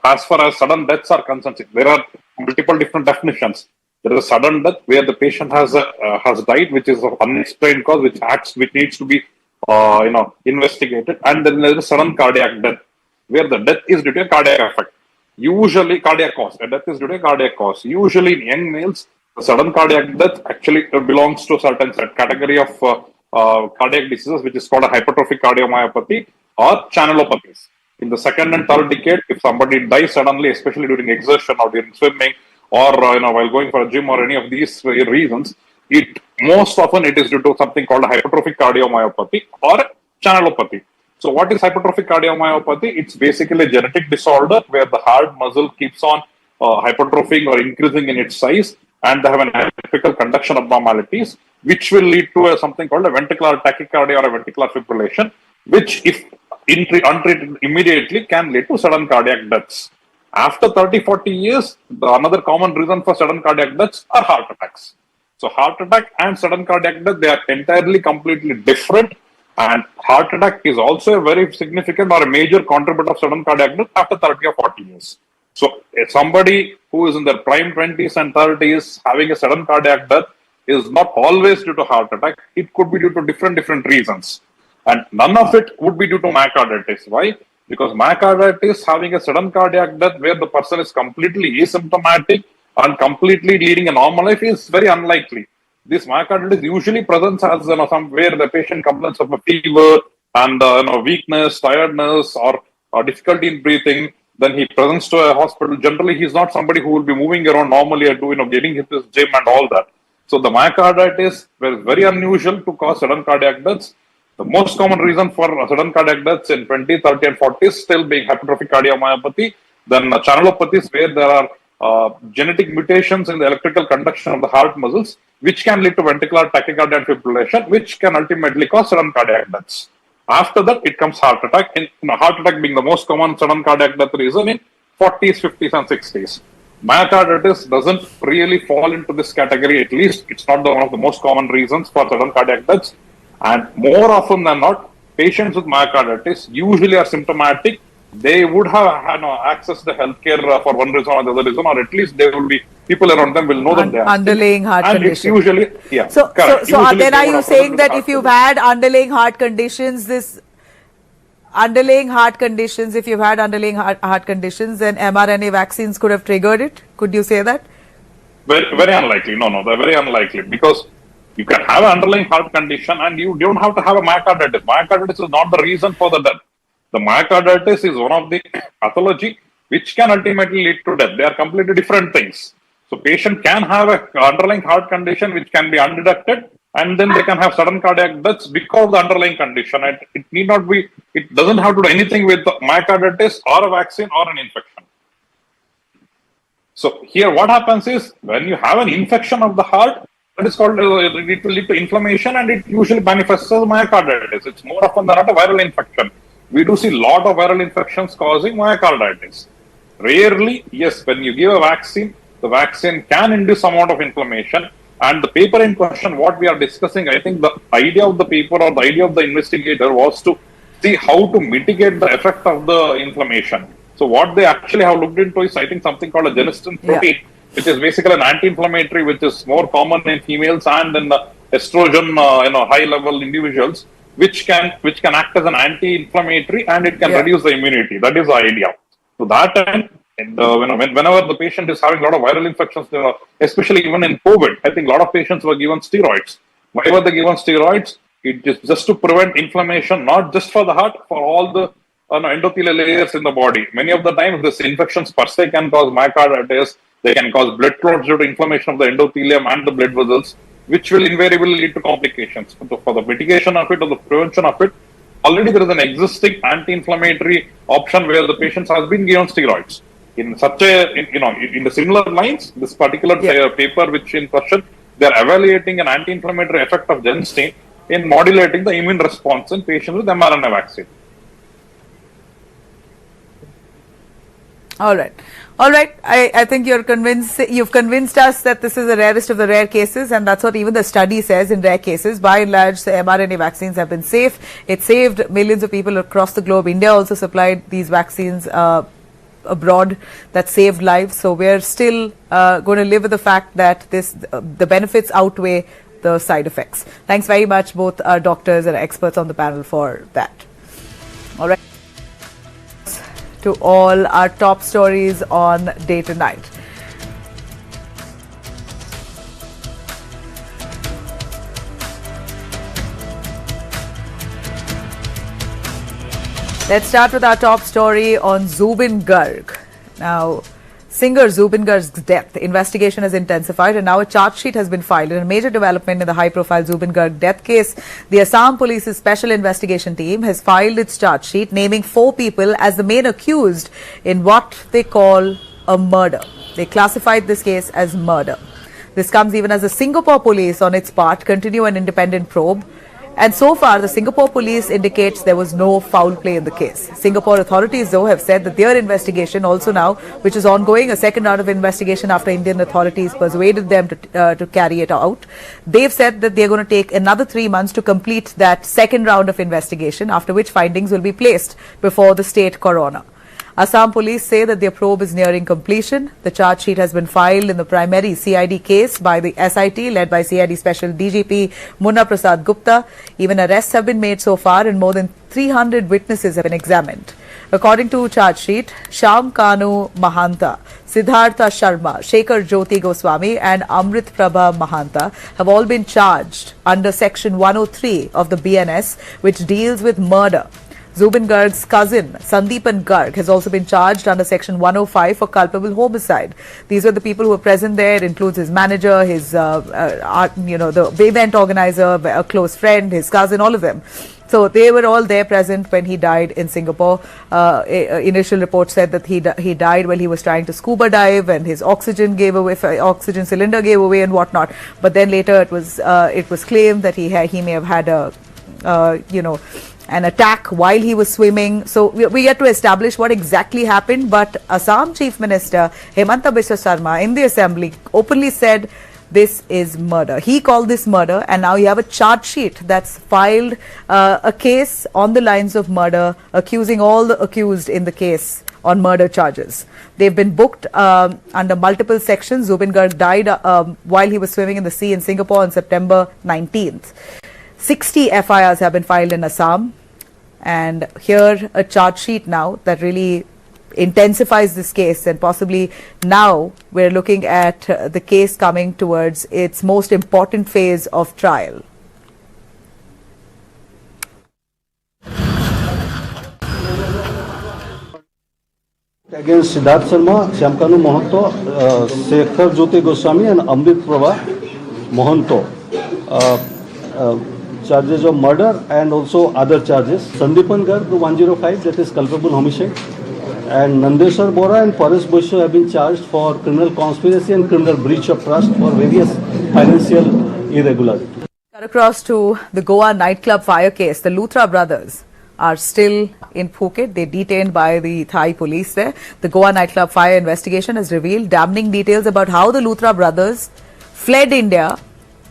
As far as sudden deaths are concerned, there are multiple different definitions. There is a sudden death where the patient has died, which is of unexplained cause, which needs to be investigated, and then there is a sudden cardiac death where the death is due to a cardiac effect. Usually cardiac cause. A death is due to a cardiac cause. Usually in young males, the sudden cardiac death actually belongs to a certain category of cardiac diseases, which is called a hypertrophic cardiomyopathy or channelopathies. In the second and third decade, if somebody dies suddenly, especially during exertion or during swimming, or while going for a gym or any of these reasons, most often it is due to something called a hypertrophic cardiomyopathy or channelopathy. So what is hypertrophic cardiomyopathy? It's basically a genetic disorder where the heart muscle keeps on hypertrophying or increasing in its size, and they have an atypical conduction abnormalities, which will lead to something called a ventricular tachycardia or a ventricular fibrillation, which, if untreated immediately, can lead to sudden cardiac deaths. After 30-40 years, another common reason for sudden cardiac deaths are heart attacks. So heart attack and sudden cardiac death, they are entirely completely different. And heart attack is also a very significant or a major contributor of sudden cardiac death after 30 or 40 years. So somebody who is in their prime 20s and 30s having a sudden cardiac death is not always due to heart attack. It could be due to different reasons. And none of it would be due to myocarditis. Why? Because myocarditis, having a sudden cardiac death where the person is completely asymptomatic and completely leading a normal life, is very unlikely. This myocarditis usually presents as somewhere the patient complains of a fever and weakness, tiredness, or difficulty in breathing. Then he presents to a hospital. Generally, he's not somebody who will be moving around normally or getting his gym and all that. So the myocarditis was very unusual to cause sudden cardiac deaths. The most common reason for sudden cardiac deaths in 20, 30, and 40 is still being hypertrophic cardiomyopathy, then channelopathies where there are genetic mutations in the electrical conduction of the heart muscles, which can lead to ventricular tachycardia and fibrillation, which can ultimately cause sudden cardiac deaths. After that, it comes heart attack. Heart attack being the most common sudden cardiac death reason in 40s, 50s, and 60s. Myocarditis doesn't really fall into this category. At least it's not one of the most common reasons for sudden cardiac deaths. And more often than not, patients with myocarditis usually are symptomatic. They would have access to healthcare for one reason or the other reason, or at least there will be people around them will know that they are underlying heart and condition. It's usually, yeah. So Usually then are they would you have saying present that heart if you've condition. had underlying heart conditions, if you've had underlying heart conditions, then mRNA vaccines could have triggered it? Could you say that? Very, very unlikely. No, they're very unlikely because you can have an underlying heart condition and you don't have to have a myocarditis. Myocarditis is not the reason for the death. The myocarditis is one of the pathology which can ultimately lead to death. They are completely different things. So patient can have an underlying heart condition which can be undetected, and then they can have sudden cardiac deaths because of the underlying condition. And it need not be, it doesn't have to do anything with myocarditis or a vaccine or an infection. So here what happens is when you have an infection of the heart, that is called, it will lead to inflammation and it usually manifests as myocarditis. It's more often than not a viral infection. We do see a lot of viral infections causing myocarditis. Rarely, yes, when you give a vaccine, the vaccine can induce some amount of inflammation. And the paper in question, what we are discussing, I think the idea of the paper or the idea of the investigator was to see how to mitigate the effect of the inflammation. So what they actually have looked into is, I think, something called a genistein protein, which is basically an anti-inflammatory, which is more common in females and in the estrogen, high-level individuals, which can act as an anti-inflammatory and it can reduce the immunity. That is the idea. To that end, whenever the patient is having a lot of viral infections, especially even in COVID, I think a lot of patients were given steroids. Why were they given steroids? It is just to prevent inflammation, not just for the heart, for all the endothelial layers in the body. Many of the times, these infections per se can cause myocarditis. They can cause blood clots due to inflammation of the endothelium and the blood vessels, which will invariably lead to complications. So for the mitigation of it or the prevention of it, already there is an existing anti-inflammatory option where the patient has been given steroids. In such in the similar lines, this particular paper which in question, they are evaluating an anti-inflammatory effect of genistein in modulating the immune response in patients with mRNA vaccine. All right. I think you've convinced us that this is the rarest of the rare cases, and that's what even the study says. In rare cases, by and large, the mRNA vaccines have been safe. It saved millions of people across the globe. India also supplied these vaccines abroad that saved lives. So we're still going to live with the fact that the benefits outweigh the side effects. Thanks very much, both our doctors and experts on the panel, for that. All right. To all our top stories on Day to Night. Let's start with our top story on Zubeen Garg. Now, singer Zubeen Garg's death investigation has intensified and now a charge sheet has been filed in a major development in the high-profile Zubeen Garg death case. The Assam Police's special investigation team has filed its charge sheet naming 4 people as the main accused in what they call a murder. They classified this case as murder. This comes even as the Singapore police on its part continue an independent probe. And so far, the Singapore police indicates there was no foul play in the case. Singapore authorities, though, have said that their investigation also now, which is ongoing, a second round of investigation after Indian authorities persuaded them to carry it out. They've said that they're going to take another 3 months to complete that second round of investigation, after which findings will be placed before the state coroner. Assam police say that their probe is nearing completion. The charge sheet has been filed in the primary CID case by the SIT led by CID Special DGP Munna Prasad Gupta. Even arrests have been made so far and more than 300 witnesses have been examined. According to charge sheet, Shyam Kanu Mahanta, Siddhartha Sharma, Shekhar Jyoti Goswami and Amrit Prabha Mahanta have all been charged under Section 103 of the BNS, which deals with murder. Zubeen Garg's cousin, Sandeepan Garg, has also been charged under Section 105 for culpable homicide. These were the people who were present there. It includes his manager, his, the event organizer, a close friend, his cousin, all of them. So they were all there present when he died in Singapore. Initial reports said that he died while he was trying to scuba dive and his oxygen oxygen cylinder gave away and whatnot. But then later it was claimed that he may have had an attack while he was swimming. So we yet to establish what exactly happened. But Assam Chief Minister Hemanta Biswa Sarma in the assembly openly said this is murder. He called this murder, and now you have a charge sheet that's filed a case on the lines of murder, accusing all the accused in the case on murder charges. They've been booked under multiple sections. Zubeen Garg died while he was swimming in the sea in Singapore on September 19th. 60 FIRs have been filed in Assam, and here a charge sheet now that really intensifies this case, and possibly now we're looking at the case coming towards its most important phase of trial. Against Siddharth Sharma, Shyamkanu Mohanto, Shekhar Jyoti Goswami and Amrit Prabha Mohanto. Charges of murder and also other charges. Sandipan Garg 105, that is culpable homicide. And Nandeshwar Bora and Paresh Boisho have been charged for criminal conspiracy and criminal breach of trust for various financial irregularities. Cut across to the Goa nightclub fire case. The Luthra brothers are still in Phuket. They're detained by the Thai police there. The Goa nightclub fire investigation has revealed damning details about how the Luthra brothers fled India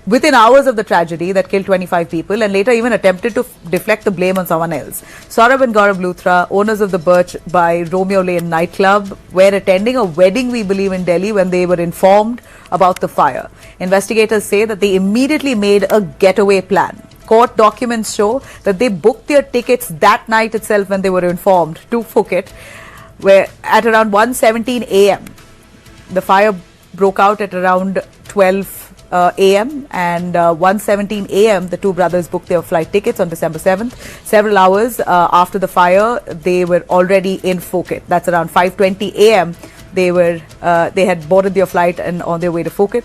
within hours of the tragedy that killed 25 people and later even attempted to deflect the blame on someone else. Saurabh and Gaurav Luthra, owners of the Birch by Romeo Lane nightclub, were attending a wedding, we believe, in Delhi when they were informed about the fire. Investigators say that they immediately made a getaway plan. Court documents show that they booked their tickets that night itself when they were informed to Phuket, where at around 1:17 a.m. The fire broke out at around 12 a.m. and 1:17 a.m. the two brothers booked their flight tickets on December 7th. Several hours after the fire, they were already in Phuket. That's around 5:20 a.m. They had boarded their flight and on their way to Phuket.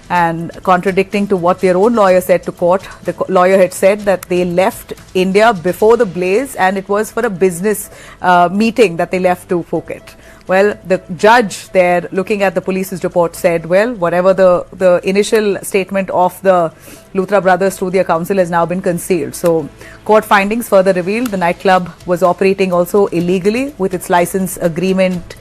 And contradicting to what their own lawyer said to court, the lawyer had said that they left India before the blaze and it was for a business meeting that they left to Phuket. Well, the judge there, looking at the police's report, said, well, whatever the initial statement of the Luthra brothers through their counsel has now been concealed. So, court findings further revealed the nightclub was operating also illegally with its license agreement,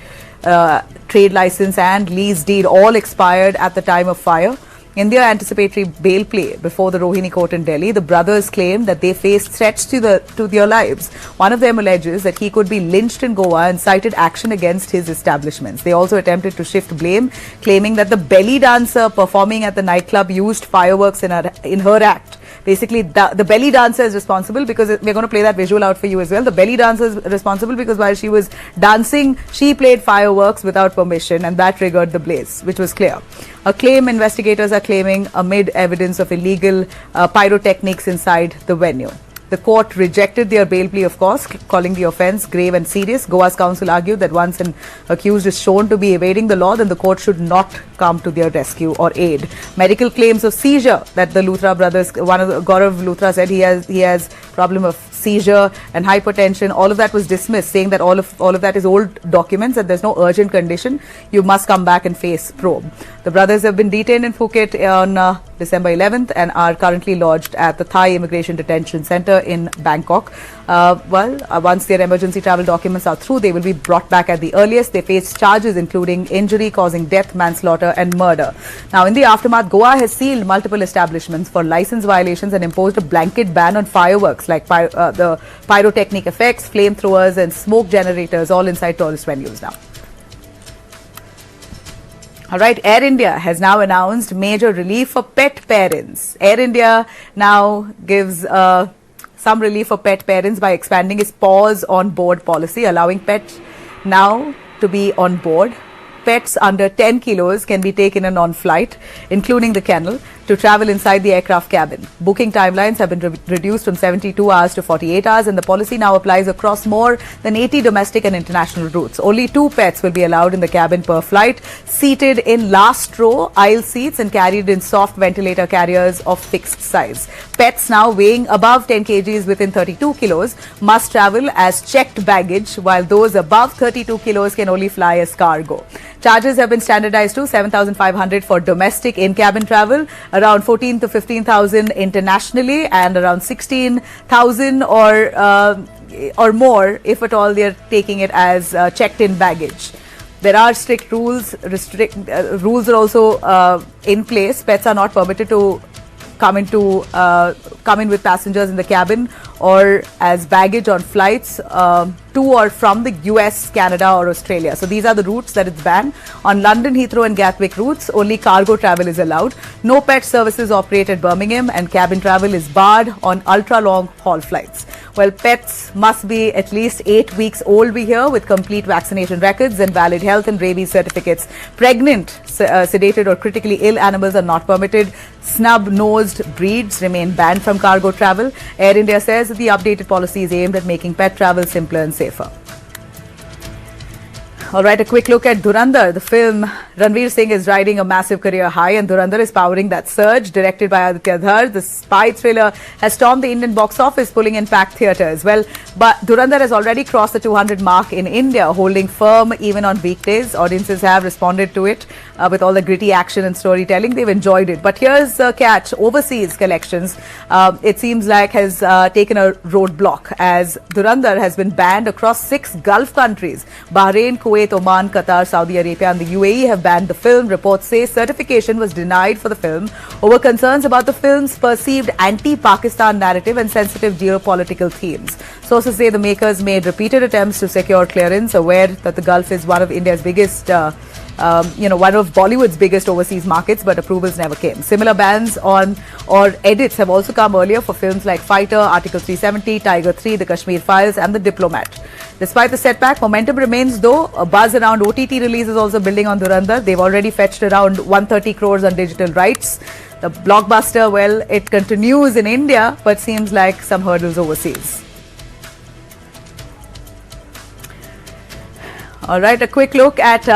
trade license and lease deed all expired at the time of fire. In their anticipatory bail plea before the Rohini court in Delhi, the brothers claimed that they faced threats to their lives. One of them alleges that he could be lynched in Goa and cited action against his establishments. They also attempted to shift blame, claiming that the belly dancer performing at the nightclub used fireworks in her act. Basically, the belly dancer is responsible because we're going to play that visual out for you as well. The belly dancer is responsible because while she was dancing, she played fireworks without permission, and that triggered the blaze, which was clear. A claim investigators are claiming amid evidence of illegal pyrotechnics inside the venue. The court rejected their bail plea, of course, calling the offence grave and serious. Goa's counsel argued that once an accused is shown to be evading the law, then the court should not come to their rescue or aid. Medical claims of seizure that the Luthra brothers, one of the Gaurav Luthra said he has problem of seizure and hypertension. All of that was dismissed, saying that all of that is old documents and there's no urgent condition. You must come back and face probe. The brothers have been detained in Phuket on December 11th and are currently lodged at the Thai Immigration Detention Center in Bangkok. Once their emergency travel documents are through, they will be brought back at the earliest. They face charges including injury causing death, manslaughter and murder. Now, in the aftermath, Goa has sealed multiple establishments for license violations and imposed a blanket ban on fireworks like the pyrotechnic effects, flamethrowers and smoke generators all inside tourist venues now. All right, Air India has now announced major relief for pet parents. Air India now gives some relief for pet parents by expanding its pause on board policy, allowing pets now to be on board. Pets under 10 kilos can be taken in on flight, including the kennel. to travel inside the aircraft cabin. Booking timelines have been reduced from 72 hours to 48 hours, and the policy now applies across more than 80 domestic and international routes. Only 2 pets will be allowed in the cabin per flight, seated in last row aisle seats and carried in soft ventilator carriers of fixed size. Pets now weighing above 10 kgs within 32 kilos must travel as checked baggage, while those above 32 kilos can only fly as cargo. Charges have been standardized to 7,500 for domestic in-cabin travel, around 14 to 15,000 internationally, and around 16,000 or more if at all they are taking it as checked-in baggage. There are strict rules. Rules are also in place. Pets are not permitted to come in with passengers in the cabin or as baggage on flights to or from the US, Canada or Australia. So these are the routes that it's banned. On London, Heathrow and Gatwick routes, only cargo travel is allowed. No pet services operate at Birmingham, and cabin travel is barred on ultra-long haul flights. Well, pets must be at least 8 weeks old here with complete vaccination records and valid health and rabies certificates. Pregnant, sedated or critically ill animals are not permitted. Snub-nosed breeds remain banned from cargo travel. Air India says that the updated policy is aimed at making pet travel simpler and safer. All right, a quick look at Dhurandhar, the film. Ranveer Singh is riding a massive career high, and Dhurandhar is powering that surge. Directed by Aditya Dhar, the spy thriller has stormed the Indian box office, pulling in packed theatres. Well, but Dhurandhar has already crossed the 200 mark in India, holding firm even on weekdays. Audiences have responded to it with all the gritty action and storytelling. They've enjoyed it. But here's the catch. Overseas collections, it seems like, has taken a roadblock, as Dhurandhar has been banned across 6 Gulf countries. Bahrain, Kuwait, Oman, Qatar, Saudi Arabia and the UAE have banned the film. Reports say certification was denied for the film over concerns about the film's perceived anti-Pakistan narrative and sensitive geopolitical themes. Sources say the makers made repeated attempts to secure clearance, aware that the Gulf is one of India's biggest one of Bollywood's biggest overseas markets, but approvals never came. Similar bans on or edits have also come earlier for films like Fighter, Article 370, Tiger 3, The Kashmir Files and The Diplomat. Despite the setback, momentum remains though. A buzz around OTT release is also building on Dhurandhar. They've already fetched around 130 crores on digital rights. The blockbuster, well, it continues in India, but seems like some hurdles overseas. All right, a quick look at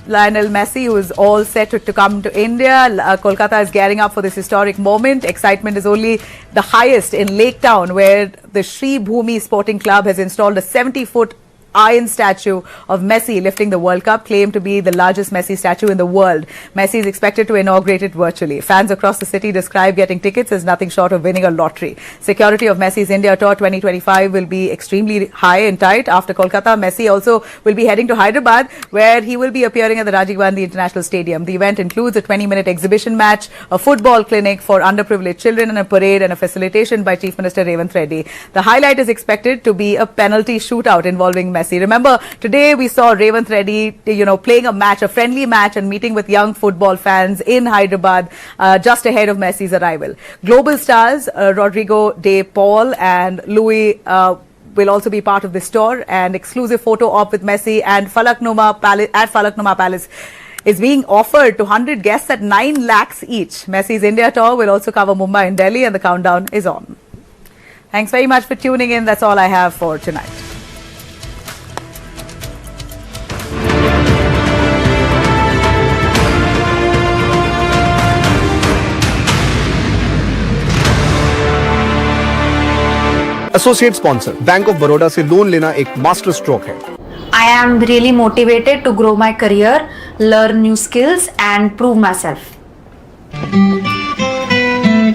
Lionel Messi, who is all set to come to India. Kolkata is gearing up for this historic moment. Excitement is only the highest in Lake Town, where the Sri Bhumi Sporting Club has installed a 70-foot iron statue of Messi lifting the World Cup, claimed to be the largest Messi statue in the world. Messi is expected to inaugurate it virtually. Fans across the city describe getting tickets as nothing short of winning a lottery. Security of Messi's India Tour 2025 will be extremely high and tight. After Kolkata, Messi also will be heading to Hyderabad, where he will be appearing at the Rajiv Gandhi International Stadium. The event includes a 20-minute exhibition match, a football clinic for underprivileged children, and a parade and a facilitation by Chief Minister Revanth Reddy. The highlight is expected to be a penalty shootout involving Messi. Remember, today we saw Revanth Reddy, playing a friendly match and meeting with young football fans in Hyderabad just ahead of Messi's arrival. Global stars Rodrigo de Paul and Louis will also be part of this tour. An exclusive photo op with Messi and Falaknuma Palace is being offered to 100 guests at 9 lakhs each. Messi's India tour will also cover Mumbai and Delhi, and the countdown is on. Thanks very much for tuning in. That's all I have for tonight. Associate sponsor bank of Baroda से loan लेना एक master stroke है. I am really motivated to grow my career, learn new skills and prove myself.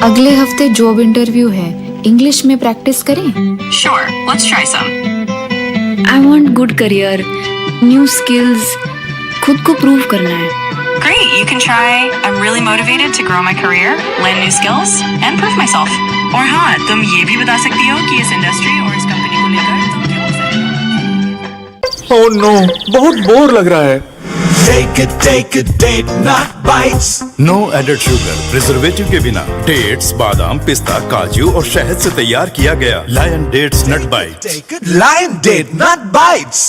अगले हफ्ते job interview है. English में practice करें? Sure, let's try some. I want good career, new skills. खुद को प्रूव करना है. Great, you can try. I'm really motivated to grow my career, learn new skills and prove myself. और हाँ, तुम ये भी बता सकती हो कि इस इंडस्ट्री और इस कंपनी को लेकर तुम क्यों एक्साइटेड हो. Oh no, बहुत बोर लग रहा है. Take a date, not bites. No added sugar, preservative के बिना. डेट्स, बादाम, पिस्ता, काजू और शहद से तैयार किया गया Lion Dates Nut Bites. Lion Date Nut Bites.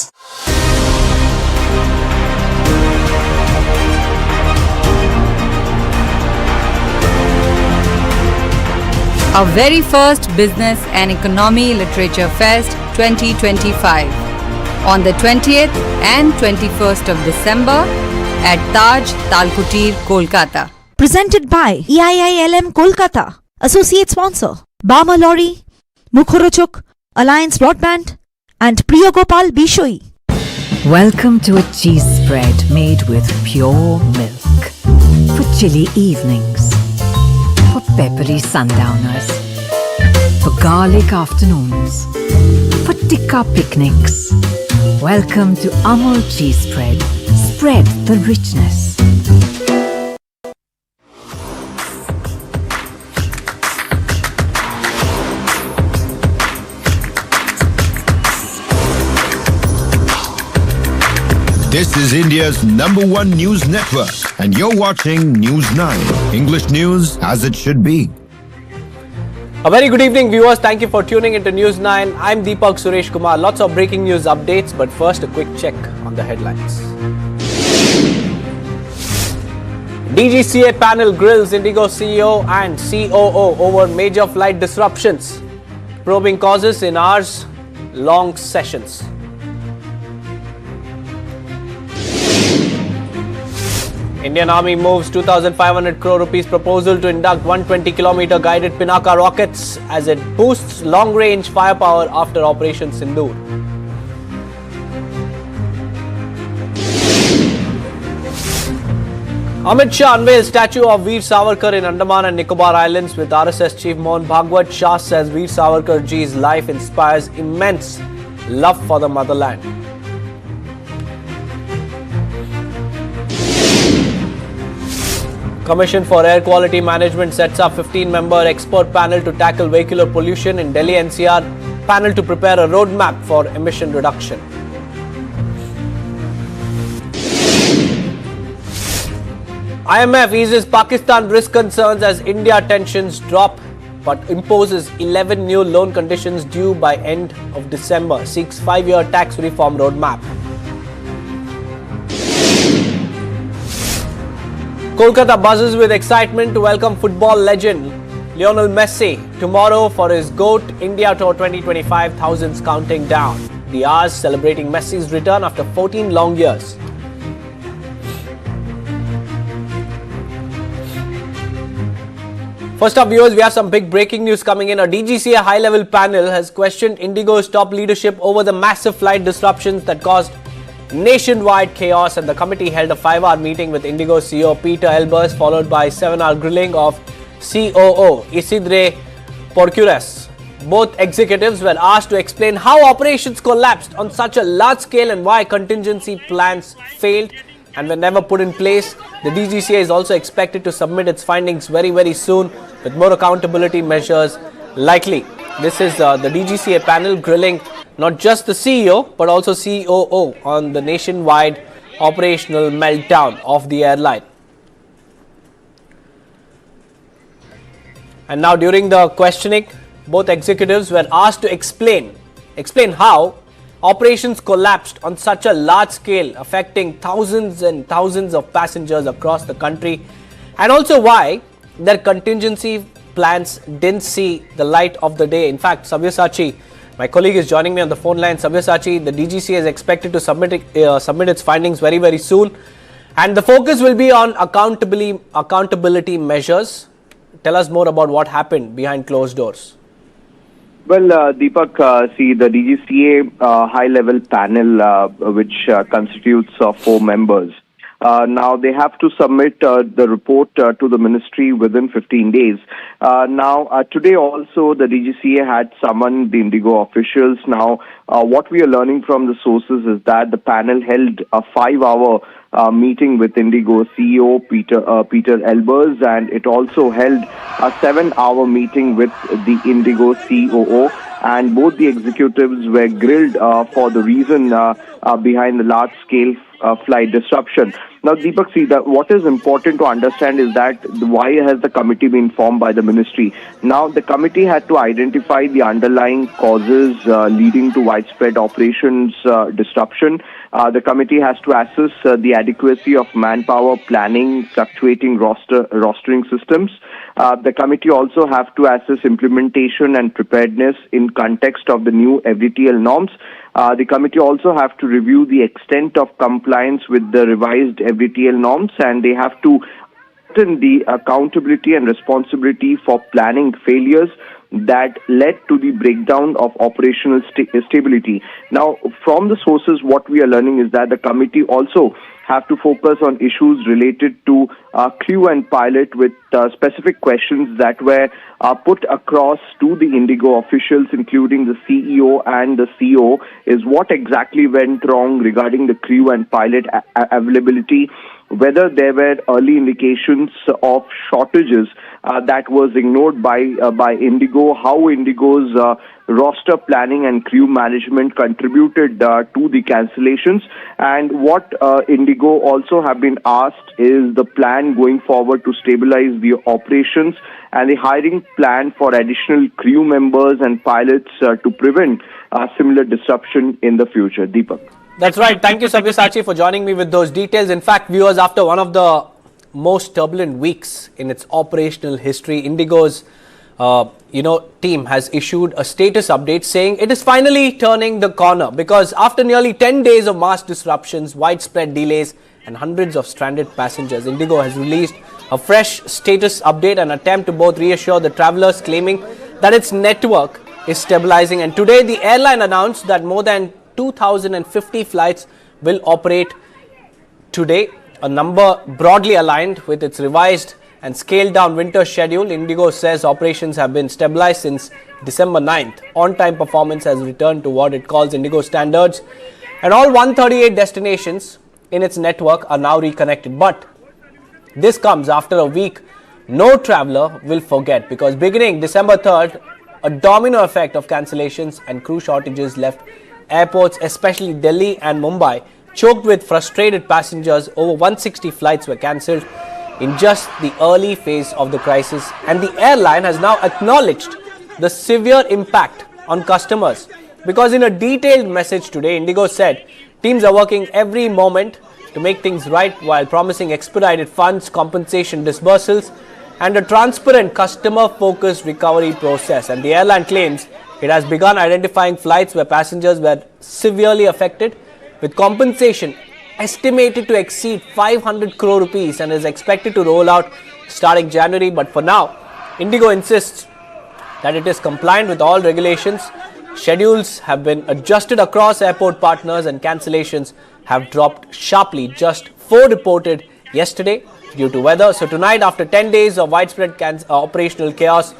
our very first Business and Economy Literature Fest 2025 on the 20th and 21st of December at Taj Talkutir, Kolkata. Presented by EIILM Kolkata. Associate sponsor Bama Lorry, Mukhorochuk, Alliance Broadband and Priyagopal Bishoi. Welcome to a cheese spread made with pure milk. For chilly evenings. For peppery sundowners. For garlic afternoons. For tikka picnics. Welcome to Amul Cheese Spread. Spread the richness. This is India's #1 news network, and you're watching News9, English news as it should be. A very good evening, viewers. Thank you for tuning into News9. I'm Deepak Suresh Kumar. Lots of breaking news updates, but first a quick check on the headlines. DGCA panel grills Indigo CEO and COO over major flight disruptions, probing causes in hours-long sessions. Indian Army moves 2,500 crore rupees proposal to induct 120-kilometer guided Pinaka rockets as it boosts long-range firepower after Operation Sindoor. Amit Shah unveils statue of Veer Savarkar in Andaman and Nicobar Islands with RSS Chief Mohan Bhagwat. Shah says Veer Savarkar ji's life inspires immense love for the motherland. Commission for Air Quality Management sets up 15-member expert panel to tackle vehicular pollution in Delhi NCR. Panel to prepare a roadmap for emission reduction. IMF eases Pakistan risk concerns as India tensions drop, but imposes 11 new loan conditions due by end of December. Seeks 5-year tax reform roadmap. Kolkata buzzes with excitement to welcome football legend Lionel Messi tomorrow for his GOAT India Tour 2025, thousands counting down. The hours celebrating Messi's return after 14 long years. First up, viewers, we have some big breaking news coming in. A DGCA high-level panel has questioned Indigo's top leadership over the massive flight disruptions that caused nationwide chaos, and the committee held a 5-hour meeting with Indigo CEO Peter Elbers, followed by 7-hour grilling of COO Isidre Porcures. Both executives were asked to explain how operations collapsed on such a large scale and why contingency plans failed and were never put in place. The DGCA is also expected to submit its findings very soon, with more accountability measures likely. This is the DGCA panel grilling not just the CEO but also COO on the nationwide operational meltdown of the airline. And now, during the questioning, both executives were asked to explain how operations collapsed on such a large scale, affecting thousands and thousands of passengers across the country, and also why their contingency plans didn't see the light of the day. In fact, Sabyasachi, my colleague, is joining me on the phone line. Sabyasachi, the DGCA is expected to submit its findings very soon, and the focus will be on accountability measures. Tell us more about what happened behind closed doors. Well, Deepak, see, the DGCA high-level panel, which constitutes of 4 members, now they have to submit the report to the ministry within 15 days. Today also the DGCA had summoned the Indigo officials. Now, what we are learning from the sources is that the panel held a 5-hour meeting with Indigo CEO Peter Elbers, and it also held a 7-hour meeting with the Indigo COO, and both the executives were grilled for the reason behind the large-scale flight disruption. Now, Deepak, see, what is important to understand is that why has the committee been formed by the ministry? Now, the committee had to identify the underlying causes leading to widespread operations disruption. The committee has to assess the adequacy of manpower planning, fluctuating rostering systems. The committee also have to assess implementation and preparedness in context of the new FDTL norms. The committee also have to review the extent of compliance with the revised FDTL norms, and they have to strengthen the accountability and responsibility for planning failures that led to the breakdown of operational stability. Now, from the sources, what we are learning is that the committee also have to focus on issues related to crew and pilot with specific questions that were put across to the Indigo officials, including the CEO and the CEO, is what exactly went wrong regarding the crew and pilot availability, whether there were early indications of shortages that was ignored by Indigo, how Indigo's roster planning and crew management contributed to the cancellations, and what Indigo also have been asked is the plan going forward to stabilize the operations and the hiring plan for additional crew members and pilots to prevent similar disruption in the future. Deepak. That's right. Thank you, Sabyasachi, for joining me with those details. In fact, viewers, after one of the most turbulent weeks in its operational history, Indigo's team has issued a status update saying it is finally turning the corner, because after nearly 10 days of mass disruptions, widespread delays and hundreds of stranded passengers, Indigo has released a fresh status update, an attempt to both reassure the travelers, claiming that its network is stabilizing. And today the airline announced that more than 2,050 flights will operate today, a number broadly aligned with its revised and scaled down winter schedule. Indigo says operations have been stabilized since December 9th. On-time performance has returned to what it calls Indigo standards, and all 138 destinations in its network are now reconnected. But this comes after a week no traveler will forget, because beginning December 3rd, a domino effect of cancellations and crew shortages left airports, especially Delhi and Mumbai, choked with frustrated passengers. Over 160 flights were cancelled in just the early phase of the crisis, and the airline has now acknowledged the severe impact on customers, because in a detailed message today, Indigo said teams are working every moment to make things right while promising expedited funds, compensation disbursals and a transparent customer-focused recovery process. And the airline claims it has begun identifying flights where passengers were severely affected, with compensation estimated to exceed 500 crore rupees, and is expected to roll out starting January. But for now, Indigo insists that it is compliant with all regulations. Schedules have been adjusted across airport partners and cancellations have dropped sharply. Just 4 reported yesterday due to weather. So tonight, after 10 days of widespread operational chaos,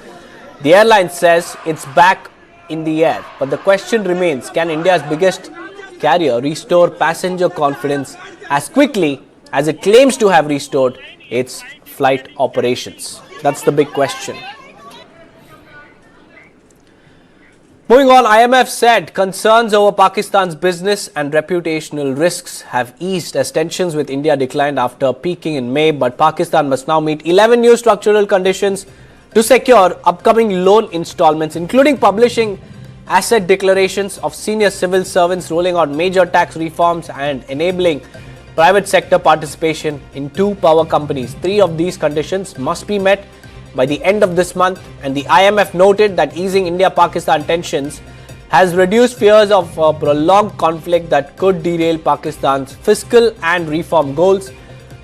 the airline says it's back in the air. But the question remains, can India's biggest carrier restore passenger confidence as quickly as it claims to have restored its flight operations? That's the big question. Moving on, IMF said concerns over Pakistan's business and reputational risks have eased as tensions with India declined after peaking in May. But Pakistan must now meet 11 new structural conditions to secure upcoming loan installments, including publishing asset declarations of senior civil servants, rolling out major tax reforms and enabling private sector participation in 2 power companies. 3 of these conditions must be met by the end of this month, and the IMF noted that easing India-Pakistan tensions has reduced fears of a prolonged conflict that could derail Pakistan's fiscal and reform goals.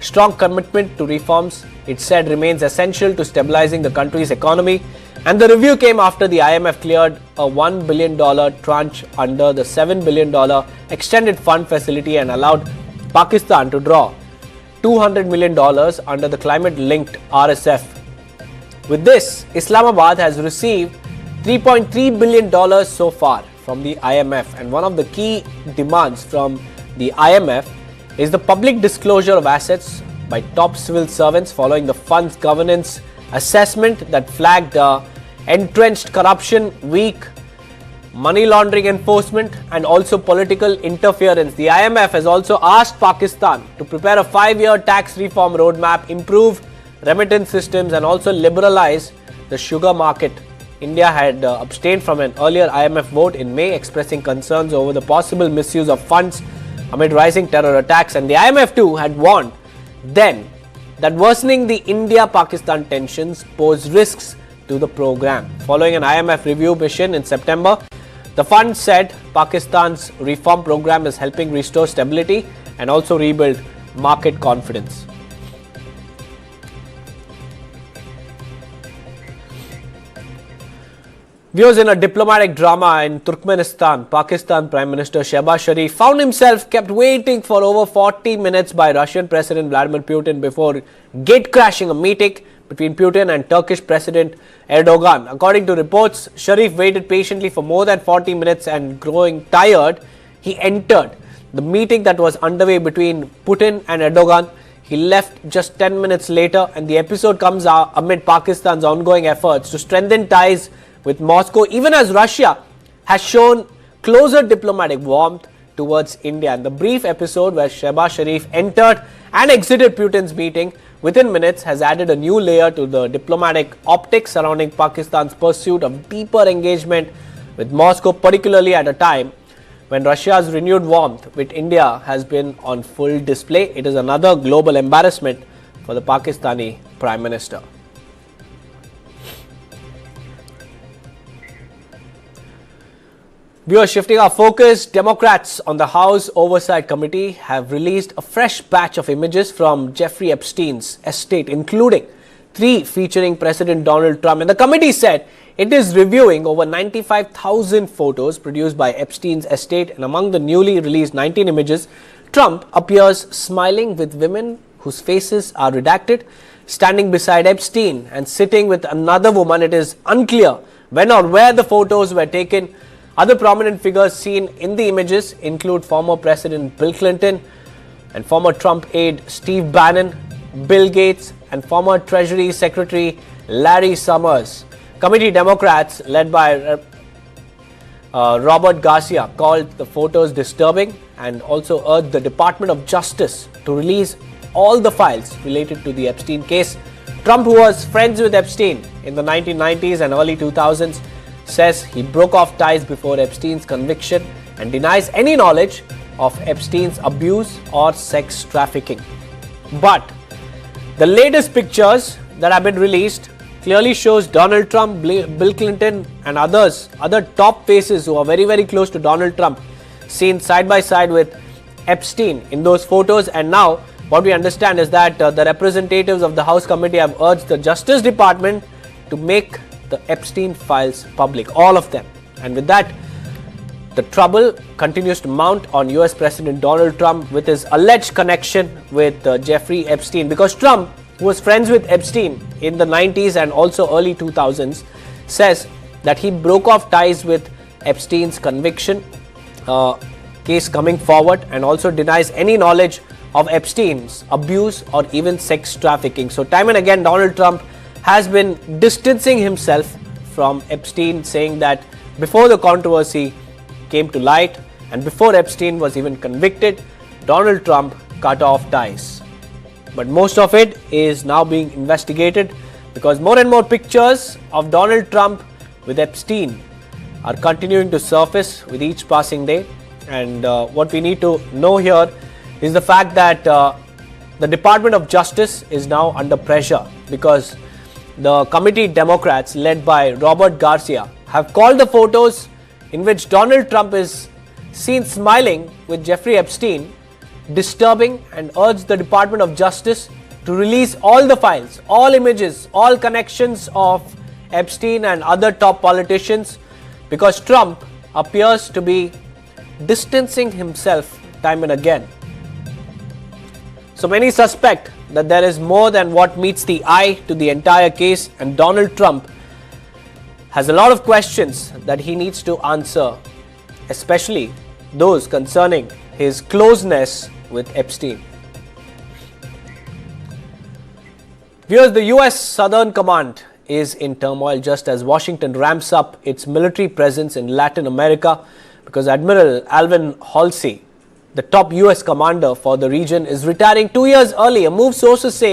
Strong commitment to reforms, it said, remains essential to stabilizing the country's economy. And the review came after the IMF cleared a $1 billion tranche under the $7 billion extended fund facility and allowed Pakistan to draw $200 million under the climate-linked RSF. With this, Islamabad has received $3.3 billion so far from the IMF. And one of the key demands from the IMF is the public disclosure of assets by top civil servants following the fund's governance assessment that flagged entrenched corruption, weak money laundering enforcement and also political interference. The IMF has also asked Pakistan to prepare a 5-year tax reform roadmap, improve remittance systems and also liberalize the sugar market. India had abstained from an earlier IMF vote in May, expressing concerns over the possible misuse of funds amid rising terror attacks, and the IMF too had warned then that worsening the India-Pakistan tensions pose risks to the program. Following an IMF review mission in September, the fund said Pakistan's reform program is helping restore stability and also rebuild market confidence. Viewers, in a diplomatic drama in Turkmenistan, Pakistan Prime Minister Shehbaz Sharif found himself kept waiting for over 40 minutes by Russian President Vladimir Putin before gate-crashing a meeting between Putin and Turkish President Erdogan. According to reports, Sharif waited patiently for more than 40 minutes and growing tired, he entered the meeting that was underway between Putin and Erdogan. He left just 10 minutes later, and the episode comes amid Pakistan's ongoing efforts to strengthen ties with Moscow, even as Russia has shown closer diplomatic warmth towards India. And the brief episode where Shehbaz Sharif entered and exited Putin's meeting within minutes has added a new layer to the diplomatic optics surrounding Pakistan's pursuit of deeper engagement with Moscow, particularly at a time when Russia's renewed warmth with India has been on full display. It is another global embarrassment for the Pakistani Prime Minister. We are shifting our focus. Democrats on the House Oversight Committee have released a fresh batch of images from Jeffrey Epstein's estate, including 3 featuring President Donald Trump. And the committee said it is reviewing over 95,000 photos produced by Epstein's estate. And among the newly released 19 images, Trump appears smiling with women whose faces are redacted, standing beside Epstein and sitting with another woman. It is unclear when or where the photos were taken. Other prominent figures seen in the images include former President Bill Clinton and former Trump aide Steve Bannon, Bill Gates and former Treasury Secretary Larry Summers. Committee Democrats led by Robert Garcia called the photos disturbing and also urged the Department of Justice to release all the files related to the Epstein case. Trump, who was friends with Epstein in the 1990s and early 2000s, says he broke off ties before Epstein's conviction and denies any knowledge of Epstein's abuse or sex trafficking. But the latest pictures that have been released clearly shows Donald Trump, Bill Clinton and other top faces who are very, very close to Donald Trump seen side by side with Epstein in those photos. And now what we understand is that the representatives of the House Committee have urged the Justice Department to make the Epstein files public, all of them. And with that, the trouble continues to mount on US President Donald Trump with his alleged connection with Jeffrey Epstein, because Trump, who was friends with Epstein in the 90s and also early 2000s, says that he broke off ties with Epstein's conviction case coming forward and also denies any knowledge of Epstein's abuse or even sex trafficking. So time and again, Donald Trump has been distancing himself from Epstein, saying that before the controversy came to light and before Epstein was even convicted, Donald Trump cut off ties. But most of it is now being investigated because more and more pictures of Donald Trump with Epstein are continuing to surface with each passing day. And what we need to know here is the fact that the Department of Justice is now under pressure because the committee Democrats led by Robert Garcia have called the photos in which Donald Trump is seen smiling with Jeffrey Epstein disturbing and urged the Department of Justice to release all the files, all images, all connections of Epstein and other top politicians, because Trump appears to be distancing himself time and again. So many suspect that there is more than what meets the eye to the entire case, and Donald Trump has a lot of questions that he needs to answer, especially those concerning his closeness with Epstein. Viewers, the US Southern Command is in turmoil just as Washington ramps up its military presence in Latin America, because Admiral Alvin Halsey, the top US commander for the region, is retiring 2 years early, a move sources say